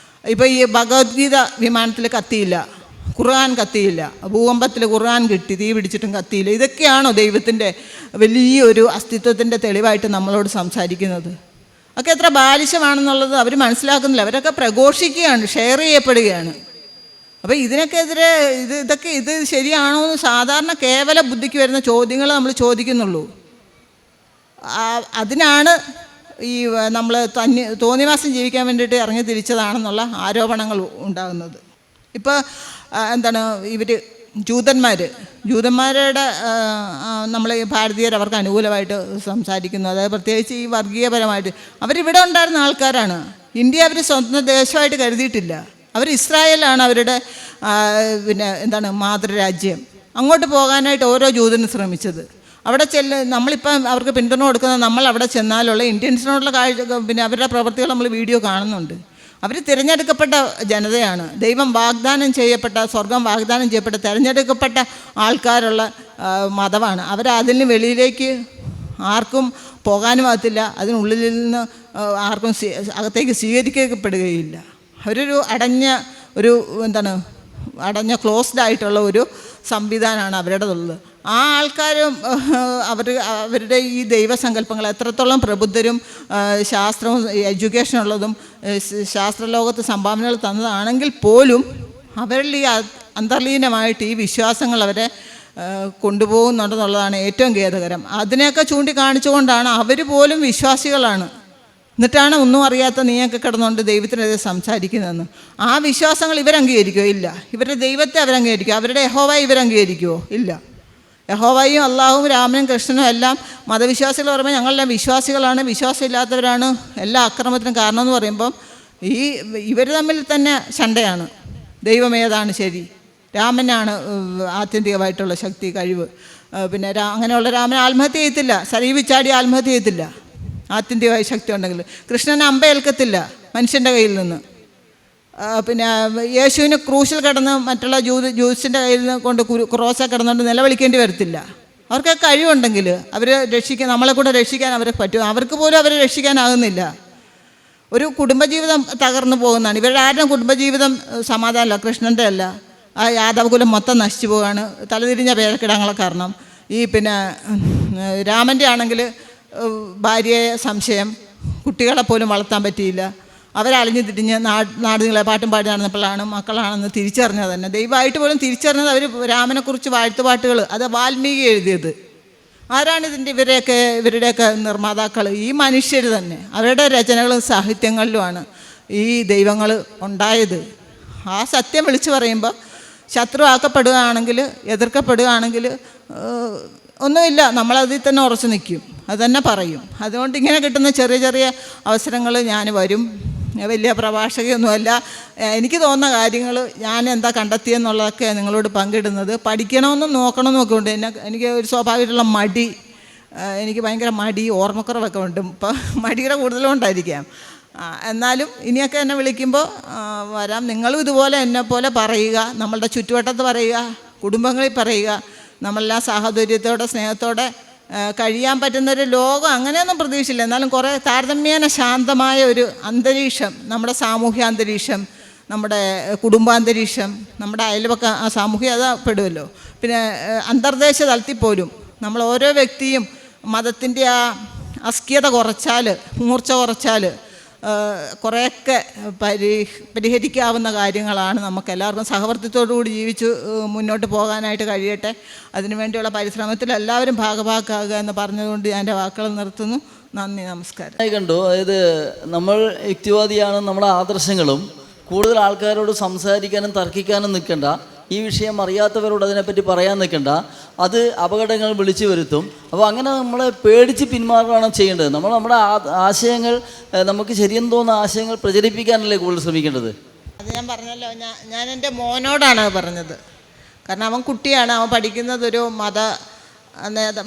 ഇപ്പോൾ ഈ ഭഗവത്ഗീത വിമാനത്തിൽ കത്തിയില്ല, ഖുർആൻ കത്തിയില്ല, ഭൂകമ്പത്തിൽ ഖുർആൻ കിട്ടി, തീ പിടിച്ചിട്ടും കത്തിയില്ല. ഇതൊക്കെയാണോ ദൈവത്തിൻ്റെ വലിയൊരു അസ്തിത്വത്തിൻ്റെ തെളിവായിട്ട് നമ്മളോട് സംസാരിക്കുന്നത്? ഒക്കെ എത്ര ബാലിശമാണെന്നുള്ളത് അവർ മനസ്സിലാക്കുന്നില്ല. അവരൊക്കെ പ്രഘോഷിക്കുകയാണ്, ഷെയർ ചെയ്യപ്പെടുകയാണ്. അപ്പോൾ ഇതിനൊക്കെതിരെ ഇത് ശരിയാണോ എന്ന് സാധാരണ കേവല ബുദ്ധിക്ക് വരുന്ന ചോദ്യങ്ങൾ നമ്മൾ ചോദിക്കുന്നുള്ളൂ. അതിനാണ് ഈ നമ്മൾ തോന്നിവാസം ജീവിക്കാൻ വേണ്ടിയിട്ട് ഇറങ്ങി തിരിച്ചതാണെന്നുള്ള ആരോപണങ്ങൾ ഉണ്ടാകുന്നത്. ഇപ്പോൾ ഇവർ ജൂതന്മാരുടെ നമ്മൾ ഈ ഭാരതീയർ അവർക്ക് അനുകൂലമായിട്ട് സംസാരിക്കുന്നു. അതായത് പ്രത്യേകിച്ച് ഈ വർഗീയപരമായിട്ട് അവരിവിടെ ഉണ്ടായിരുന്ന ആൾക്കാരാണ്. ഇന്ത്യ അവർ സ്വന്തം ദേശമായിട്ട് കരുതിയിട്ടില്ല. അവർ ഇസ്രായേലാണ് അവരുടെ മാതൃരാജ്യം. അങ്ങോട്ട് പോകാനായിട്ട് ഓരോ ജൂതനും ശ്രമിച്ചത്. അവിടെ നമ്മളിപ്പം അവർക്ക് പിന്തുണ കൊടുക്കുന്ന നമ്മൾ അവിടെ ചെന്നാലുള്ള ഇന്ത്യൻസിനോടുള്ള അവരുടെ പ്രവൃത്തികൾ നമ്മൾ വീഡിയോ കാണുന്നുണ്ട്. അവർ തിരഞ്ഞെടുക്കപ്പെട്ട ജനതയാണ്. ദൈവം വാഗ്ദാനം ചെയ്യപ്പെട്ട, സ്വർഗം വാഗ്ദാനം ചെയ്യപ്പെട്ട തിരഞ്ഞെടുക്കപ്പെട്ട ആൾക്കാരുള്ള മതമാണ്. അതിന് വെളിയിലേക്ക് ആർക്കും പോകാനും ആകത്തില്ല, അതിനുള്ളിൽ നിന്ന് ആർക്കും അകത്തേക്ക് സ്വീകരിക്കപ്പെടുകയില്ല. അവരൊരു അടഞ്ഞ ക്ലോസ്ഡ് ആയിട്ടുള്ള ഒരു സംവിധാനമാണ് അവരുടേതുള്ളത്. ആ ആൾക്കാരും അവരുടെ ഈ ദൈവസങ്കല്പങ്ങൾ എത്രത്തോളം പ്രബുദ്ധരും ശാസ്ത്രവും എഡ്യൂക്കേഷനുള്ളതും ശാസ്ത്രലോകത്ത് സംഭാവനകൾ തന്നതാണെങ്കിൽ പോലും അവരിൽ ഈ അന്തർലീനമായിട്ട് ഈ വിശ്വാസങ്ങൾ അവരെ കൊണ്ടുപോകുന്നുണ്ടെന്നുള്ളതാണ് ഏറ്റവും ഖേദകരം. അതിനെയൊക്കെ ചൂണ്ടിക്കാണിച്ചുകൊണ്ടാണ് അവർ പോലും വിശ്വാസികളാണ്, എന്നിട്ടാണ് ഒന്നും അറിയാത്ത നീയൊക്കെ കിടന്നുകൊണ്ട് ദൈവത്തിനെതിരെ സംസാരിക്കുന്നതെന്ന്. ആ വിശ്വാസങ്ങൾ ഇവരംഗീകരിക്കുമോ? ഇല്ല. ഇവരുടെ ദൈവത്തെ അവരംഗീകരിക്കുമോ? അവരുടെ യഹോവയെ ഇവരംഗീകരിക്കുമോ? ഇല്ല. യഹോവയും അള്ളാഹുവും രാമനും കൃഷ്ണനും എല്ലാം മതവിശ്വാസികൾ പറയുമ്പോൾ ഞങ്ങളെല്ലാം വിശ്വാസികളാണ്, വിശ്വാസമില്ലാത്തവരാണ് എല്ലാ അക്രമത്തിനും കാരണം എന്ന് പറയുമ്പം ഇവർ തമ്മിൽ തന്നെ ശണ്ടയാണ്. ദൈവം ഏതാണ് ശരി? രാമനാണ് ആത്യന്തികമായിട്ടുള്ള ശക്തി, കഴിവ്. പിന്നെ അങ്ങനെയുള്ള രാമൻ ആത്മഹത്യ ചെയ്യത്തില്ല, സരീവിച്ചാടി ആത്മഹത്യ ചെയ്യത്തില്ല ആത്യന്തികമായ ശക്തി ഉണ്ടെങ്കിൽ. കൃഷ്ണന് അമ്പേൽക്കത്തില്ല മനുഷ്യൻ്റെ കയ്യിൽ നിന്ന്. പിന്നെ യേശുവിന് ക്രൂശിൽ കിടന്ന് മറ്റുള്ള ജൂസിൻ്റെ കയ്യിൽ നിന്ന് കൊണ്ട് ക്രോസൊക്കെ കിടന്നുകൊണ്ട് നിലവിളിക്കേണ്ടി വരത്തില്ല. അവർക്ക് കഴിവുണ്ടെങ്കിൽ അവർ നമ്മളെ കൂടെ രക്ഷിക്കാൻ അവർക്ക് പറ്റും. അവർക്ക് പോലും അവരെ രക്ഷിക്കാനാകുന്നില്ല. ഒരു കുടുംബജീവിതം തകർന്നു പോകുന്നതാണ്. ഇവരുടെ ആരുടെയും കുടുംബജീവിതം സമാധാനമല്ല, കൃഷ്ണൻ്റെ അല്ല. ആ യാദവകുലം മൊത്തം നശിച്ചു പോവുകയാണ്, തലതിരിഞ്ഞ പേരക്കിടങ്ങളെ കാരണം. പിന്നെ രാമൻ്റെ ആണെങ്കിൽ ഭാര്യയെ സംശയം, കുട്ടികളെ പോലും വളർത്താൻ പറ്റിയില്ല. അവരലിഞ്ഞു തിരിഞ്ഞ് നാടുകളെ പാട്ടും പാടി നടന്നപ്പോഴാണ് മക്കളാണെന്ന് തിരിച്ചറിഞ്ഞത് തന്നെ. ദൈവമായിട്ട് പോലും തിരിച്ചറിഞ്ഞത് അവർ രാമനെക്കുറിച്ച് വാഴ്ത്തുപാട്ടുകൾ, അത് വാൽമീകി എഴുതിയത്. ആരാണ് ഇവരുടെയൊക്കെ നിർമ്മാതാക്കൾ? ഈ മനുഷ്യർ തന്നെ. അവരുടെ രചനകളും സാഹിത്യങ്ങളിലുമാണ് ഈ ദൈവങ്ങൾ ഉണ്ടായത്. ആ സത്യം വിളിച്ചു പറയുമ്പോൾ ശത്രുവാക്കപ്പെടുകയാണെങ്കിൽ, എതിർക്കപ്പെടുകയാണെങ്കിൽ ഒന്നുമില്ല, നമ്മളതിൽ തന്നെ ഉറച്ചു നിൽക്കും, അത് തന്നെ പറയും. അതുകൊണ്ട് ഇങ്ങനെ കിട്ടുന്ന ചെറിയ ചെറിയ അവസരങ്ങൾ ഞാൻ വരും. വലിയ പ്രഭാഷകയൊന്നുമല്ല. എനിക്ക് തോന്നുന്ന കാര്യങ്ങൾ ഞാൻ എന്താ കണ്ടെത്തിയെന്നുള്ളതൊക്കെ നിങ്ങളോട് പങ്കിടുന്നത്. പഠിക്കണമെന്നും നോക്കണമെന്നും ഒക്കെ ഉണ്ട്. എനിക്ക് ഒരു സ്വാഭാവികമായിട്ടുള്ള മടി, എനിക്ക് ഭയങ്കര മടി, ഓർമ്മക്കുറവൊക്കെ ഉണ്ട്. ഇപ്പം മടിയുടെ കൂടുതലുകൊണ്ടായിരിക്കാം. എന്നാലും ഇനിയൊക്കെ എന്നെ വിളിക്കുമ്പോൾ വരാം. നിങ്ങളും ഇതുപോലെ എന്നെപ്പോലെ പറയുക, നമ്മളുടെ ചുറ്റുവട്ടത്ത് പറയുക, കുടുംബങ്ങളിൽ പറയുക. നമ്മളെല്ലാം സാഹോദര്യത്തോടെ സ്നേഹത്തോടെ കഴിയാൻ പറ്റുന്നൊരു ലോകം അങ്ങനെയൊന്നും പ്രതീക്ഷയില്ല. എന്നാലും കുറേ താരതമ്യേന ശാന്തമായ ഒരു അന്തരീക്ഷം, നമ്മുടെ സാമൂഹ്യ അന്തരീക്ഷം, നമ്മുടെ കുടുംബാന്തരീക്ഷം, നമ്മുടെ അയൽപക്ക സാമൂഹ്യത പെടുമല്ലോ. പിന്നെ അന്തർദേശ തലത്തിൽ പോലും നമ്മൾ ഓരോ വ്യക്തിയും മതത്തിൻ്റെ ആ അസ്കിയത കുറച്ചാൽ, മൂർച്ച കുറച്ചാൽ കുറേയൊക്കെ പരിഹരിക്കാവുന്ന കാര്യങ്ങളാണ്. നമുക്കെല്ലാവർക്കും സഹവർത്തിത്തോടുകൂടി ജീവിച്ച് മുന്നോട്ട് പോകാനായിട്ട് കഴിയട്ടെ. അതിനുവേണ്ടിയുള്ള പരിശ്രമത്തിൽ എല്ലാവരും ഭാഗഭാക്കാകുക എന്ന് പറഞ്ഞുകൊണ്ട് ഞാൻ എൻ്റെ വാക്കുകൾ നിർത്തുന്നു. നന്ദി, നമസ്കാരം. കണ്ടു. അതായത് നമ്മൾ യുക്തിവാദിയാണ്, നമ്മുടെ ആദർശങ്ങളും കൂടുതൽ ആൾക്കാരോട് സംസാരിക്കാനും തർക്കിക്കാനും നിൽക്കണ്ട. ഈ വിഷയം അറിയാത്തവരോട് അതിനെപ്പറ്റി പറയാൻ നിൽക്കണ്ട. അത് അപകടങ്ങൾ വിളിച്ചു വരുത്തും. അപ്പോൾ അങ്ങനെ നമ്മളെ പേടിച്ച് പിന്മാറുകയാണ് ചെയ്യേണ്ടത്. നമ്മുടെ ആശയങ്ങൾ, നമുക്ക് ശരിയെന്ന് തോന്നുന്ന ആശയങ്ങൾ പ്രചരിപ്പിക്കാനല്ലേ കൂടുതൽ ശ്രമിക്കേണ്ടത്. അത് ഞാൻ പറഞ്ഞല്ലോ, ഞാൻ എൻ്റെ മോനോടാണ് പറഞ്ഞത്. കാരണം അവൻ കുട്ടിയാണ്, അവൻ പഠിക്കുന്നതൊരു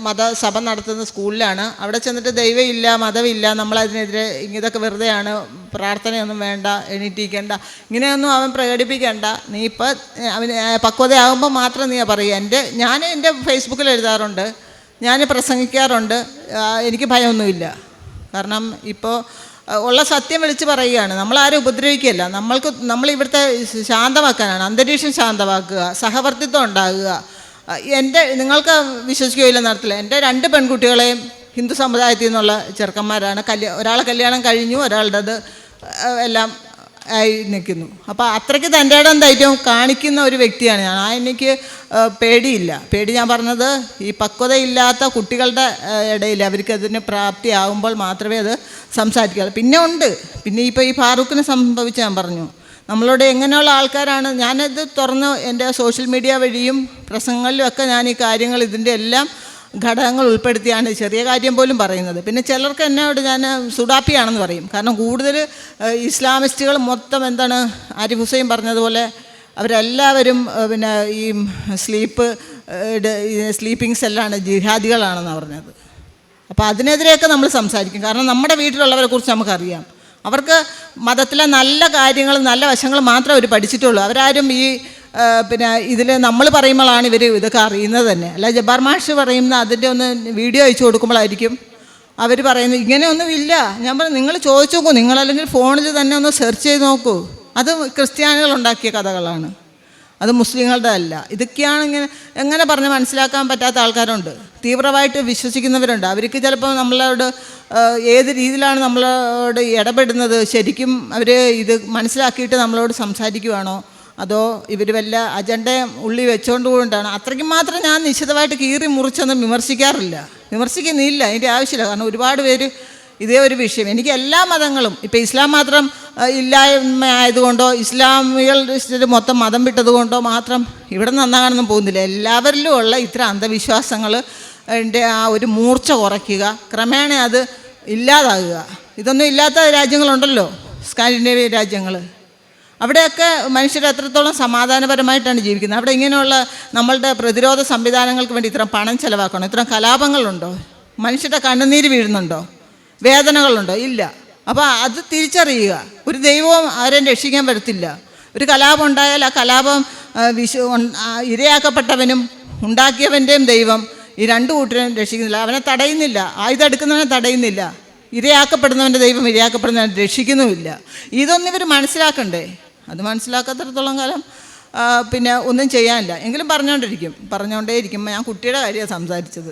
മതസഭ നടത്തുന്ന സ്കൂളിലാണ്. അവിടെ ചെന്നിട്ട് ദൈവമില്ല, മതമില്ല, നമ്മളതിനെതിരെ ഇതൊക്കെ വെറുതെയാണ്, പ്രാർത്ഥനയൊന്നും വേണ്ട, എണീറ്റിരിക്കേണ്ട, ഇങ്ങനെയൊന്നും അവൻ പ്രകടിപ്പിക്കേണ്ട. നീ ഇപ്പം അവന് പക്വതയാകുമ്പോൾ മാത്രം നീ പറയുക. ഞാൻ എൻ്റെ ഫേസ്ബുക്കിൽ എഴുതാറുണ്ട്, ഞാൻ പ്രസംഗിക്കാറുണ്ട്, എനിക്ക് ഭയമൊന്നുമില്ല. കാരണം ഇപ്പോൾ ഉള്ള സത്യം വിളിച്ച് പറയുകയാണ്. നമ്മളാരും ഉപദ്രവിക്കുകയല്ല. നമ്മളിവിടുത്തെ ശാന്തമാക്കാനാണ്, അന്തരീക്ഷം ശാന്തമാക്കുക, സഹവർത്തിത്വം ഉണ്ടാകുക. നിങ്ങൾക്ക് വിശ്വസിക്കുകയില്ല നടത്തില്ല. എൻ്റെ 2 പെൺകുട്ടികളെയും ഹിന്ദു സമുദായത്തിൽ നിന്നുള്ള ചെറുക്കന്മാരാണ്. ഒരാളെ കല്യാണം കഴിഞ്ഞു, ഒരാളുടേത് എല്ലാം ആയി നിൽക്കുന്നു. അപ്പോൾ അത്രയ്ക്ക് തൻ്റെ ഇടം ധൈര്യം കാണിക്കുന്ന ഒരു വ്യക്തിയാണ് ഞാൻ. എനിക്ക് പേടിയില്ല. പേടി ഞാൻ പറഞ്ഞത് ഈ പക്വതയില്ലാത്ത കുട്ടികളുടെ ഇടയിൽ അവർക്കതിന് പ്രാപ്തിയാകുമ്പോൾ മാത്രമേ അത് സംസാരിക്കാവൂ. പിന്നെ ഇപ്പോൾ ഈ ഫാറൂഖിനെ സംഭവിച്ച് ഞാൻ പറഞ്ഞു, നമ്മളോട് എങ്ങനെയുള്ള ആൾക്കാരാണ്. ഞാനത് തുറന്ന് എൻ്റെ സോഷ്യൽ മീഡിയ വഴിയും പ്രസംഗങ്ങളിലുമൊക്കെ ഞാൻ ഈ കാര്യങ്ങൾ, ഇതിൻ്റെ എല്ലാം ഘടകങ്ങൾ ഉൾപ്പെടുത്തിയാണ് ചെറിയ കാര്യം പോലും പറയുന്നത്. പിന്നെ ചിലർക്ക് എന്നോട് ഞാൻ സുഡാപ്പിയാണെന്ന് പറയും. കാരണം കൂടുതൽ ഇസ്ലാമിസ്റ്റുകൾ മൊത്തം എന്താണ്, ആരിഫ് ഹുസൈൻ പറഞ്ഞതുപോലെ അവരെല്ലാവരും പിന്നെ ഈ സ്ലീപ്പിംഗ് സെല്ലാണ്, ജിഹാദികളാണെന്നാണ് പറഞ്ഞത്. അപ്പോൾ അതിനെതിരെയൊക്കെ നമ്മൾ സംസാരിക്കും. കാരണം നമ്മുടെ വീട്ടിലുള്ളവരെ കുറിച്ച് നമുക്കറിയാം. അവർക്ക് മതത്തിലെ നല്ല കാര്യങ്ങൾ, നല്ല വശങ്ങൾ മാത്രമേ അവർ പഠിച്ചിട്ടുള്ളൂ. അവരാരും ഈ പിന്നെ ഇതിൽ നമ്മൾ പറയുമ്പോഴാണ് ഇവർ ഇതൊക്കെ അറിയുന്നത് തന്നെ. അല്ല, ജബ്ബാർ മാഷ് പറയുന്ന അതിൻ്റെ ഒന്ന് വീഡിയോ അയച്ചു കൊടുക്കുമ്പോഴായിരിക്കും അവർ പറയുന്നത് ഇങ്ങനെയൊന്നും ഇല്ല. ഞാൻ പറഞ്ഞു, നിങ്ങൾ ചോദിച്ചു നോക്കൂ, നിങ്ങളല്ലെങ്കിൽ ഫോണിൽ തന്നെ ഒന്ന് സെർച്ച് ചെയ്ത് നോക്കൂ. അത് ക്രിസ്ത്യാനികൾ ഉണ്ടാക്കിയ കഥകളാണ്, അത് മുസ്ലിങ്ങളുടെ അല്ല. ഇതൊക്കെയാണ് എങ്ങനെ പറഞ്ഞ് മനസ്സിലാക്കാൻ പറ്റാത്ത ആൾക്കാരുണ്ട്, തീവ്രമായിട്ട് വിശ്വസിക്കുന്നവരുണ്ട്. അവർക്ക് ചിലപ്പോൾ നമ്മളോട് ഏത് രീതിയിലാണ് നമ്മളോട് ഇടപെടുന്നത്, ശരിക്കും അവർ ഇത് മനസ്സിലാക്കിയിട്ട് നമ്മളോട് സംസാരിക്കുവാണോ, അതോ ഇവർ വല്ല അജണ്ടയും ഉള്ളി വെച്ചുകൊണ്ടുകൊണ്ടാണ്? അത്രയ്ക്കും മാത്രം ഞാൻ നിശ്ചിതമായിട്ട് കീറി മുറിച്ചൊന്നും വിമർശിക്കുന്നില്ല, അതിൻ്റെ ആവശ്യമില്ല. കാരണം ഒരുപാട് പേര് ഇതേ ഒരു വിഷയം, എനിക്ക് എല്ലാ മതങ്ങളും, ഇപ്പോൾ ഇസ്ലാം മാത്രം ഇല്ലായ്മ ആയതുകൊണ്ടോ ഇസ്ലാമികൾ മൊത്തം മതം വിട്ടതുകൊണ്ടോ മാത്രം ഇവിടെ നന്നാകാനൊന്നും പോകുന്നില്ല. എല്ലാവരിലും ഉള്ള ഇത്തരം അന്ധവിശ്വാസങ്ങൾ ആ ഒരു മൂർച്ച കുറയ്ക്കുക, ക്രമേണ അത് ഇല്ലാതാകുക. ഇതൊന്നും ഇല്ലാത്ത രാജ്യങ്ങളുണ്ടല്ലോ, സ്കാൻഡിനേവിയൻ രാജ്യങ്ങൾ, അവിടെയൊക്കെ മനുഷ്യർ എത്രത്തോളം സമാധാനപരമായിട്ടാണ് ജീവിക്കുന്നത്. അവിടെ ഇങ്ങനെയുള്ള നമ്മളുടെ പ്രതിരോധ സംവിധാനങ്ങൾക്ക് വേണ്ടി ഇത്ര പണം ചിലവാക്കണോ? ഇത്ര കലാപങ്ങളുണ്ടോ? മനുഷ്യരുടെ കണ്ണുനീര് വീഴുന്നുണ്ടോ? വേദനകളുണ്ടോ? ഇല്ല. അപ്പോൾ അത് തിരിച്ചറിയുക. ഒരു ദൈവവും ആരെയും രക്ഷിക്കാൻ വരത്തില്ല. ഒരു കലാപം ഉണ്ടായാൽ ആ കലാപം ഇരയാക്കപ്പെട്ടവനും ഉണ്ടാക്കിയവൻ്റെയും ദൈവം ഈ രണ്ടു കൂട്ടരും രക്ഷിക്കുന്നില്ല, അവനെ തടയുന്നില്ല, ആയുധം എടുക്കുന്നവനെ തടയുന്നില്ല. ഇരയാക്കപ്പെടുന്നവൻ്റെ ദൈവം ഇരയാക്കപ്പെടുന്നവനെ രക്ഷിക്കുന്നുമില്ല. ഇതൊന്നും ഇവർ മനസ്സിലാക്കണ്ടേ? അത് മനസ്സിലാക്കാത്തിടത്തോളം കാലം പിന്നെ ഒന്നും ചെയ്യാനില്ല. എങ്കിലും പറഞ്ഞുകൊണ്ടേയിരിക്കും. ഞാൻ കുട്ടിയുടെ കാര്യമാണ് സംസാരിച്ചത്.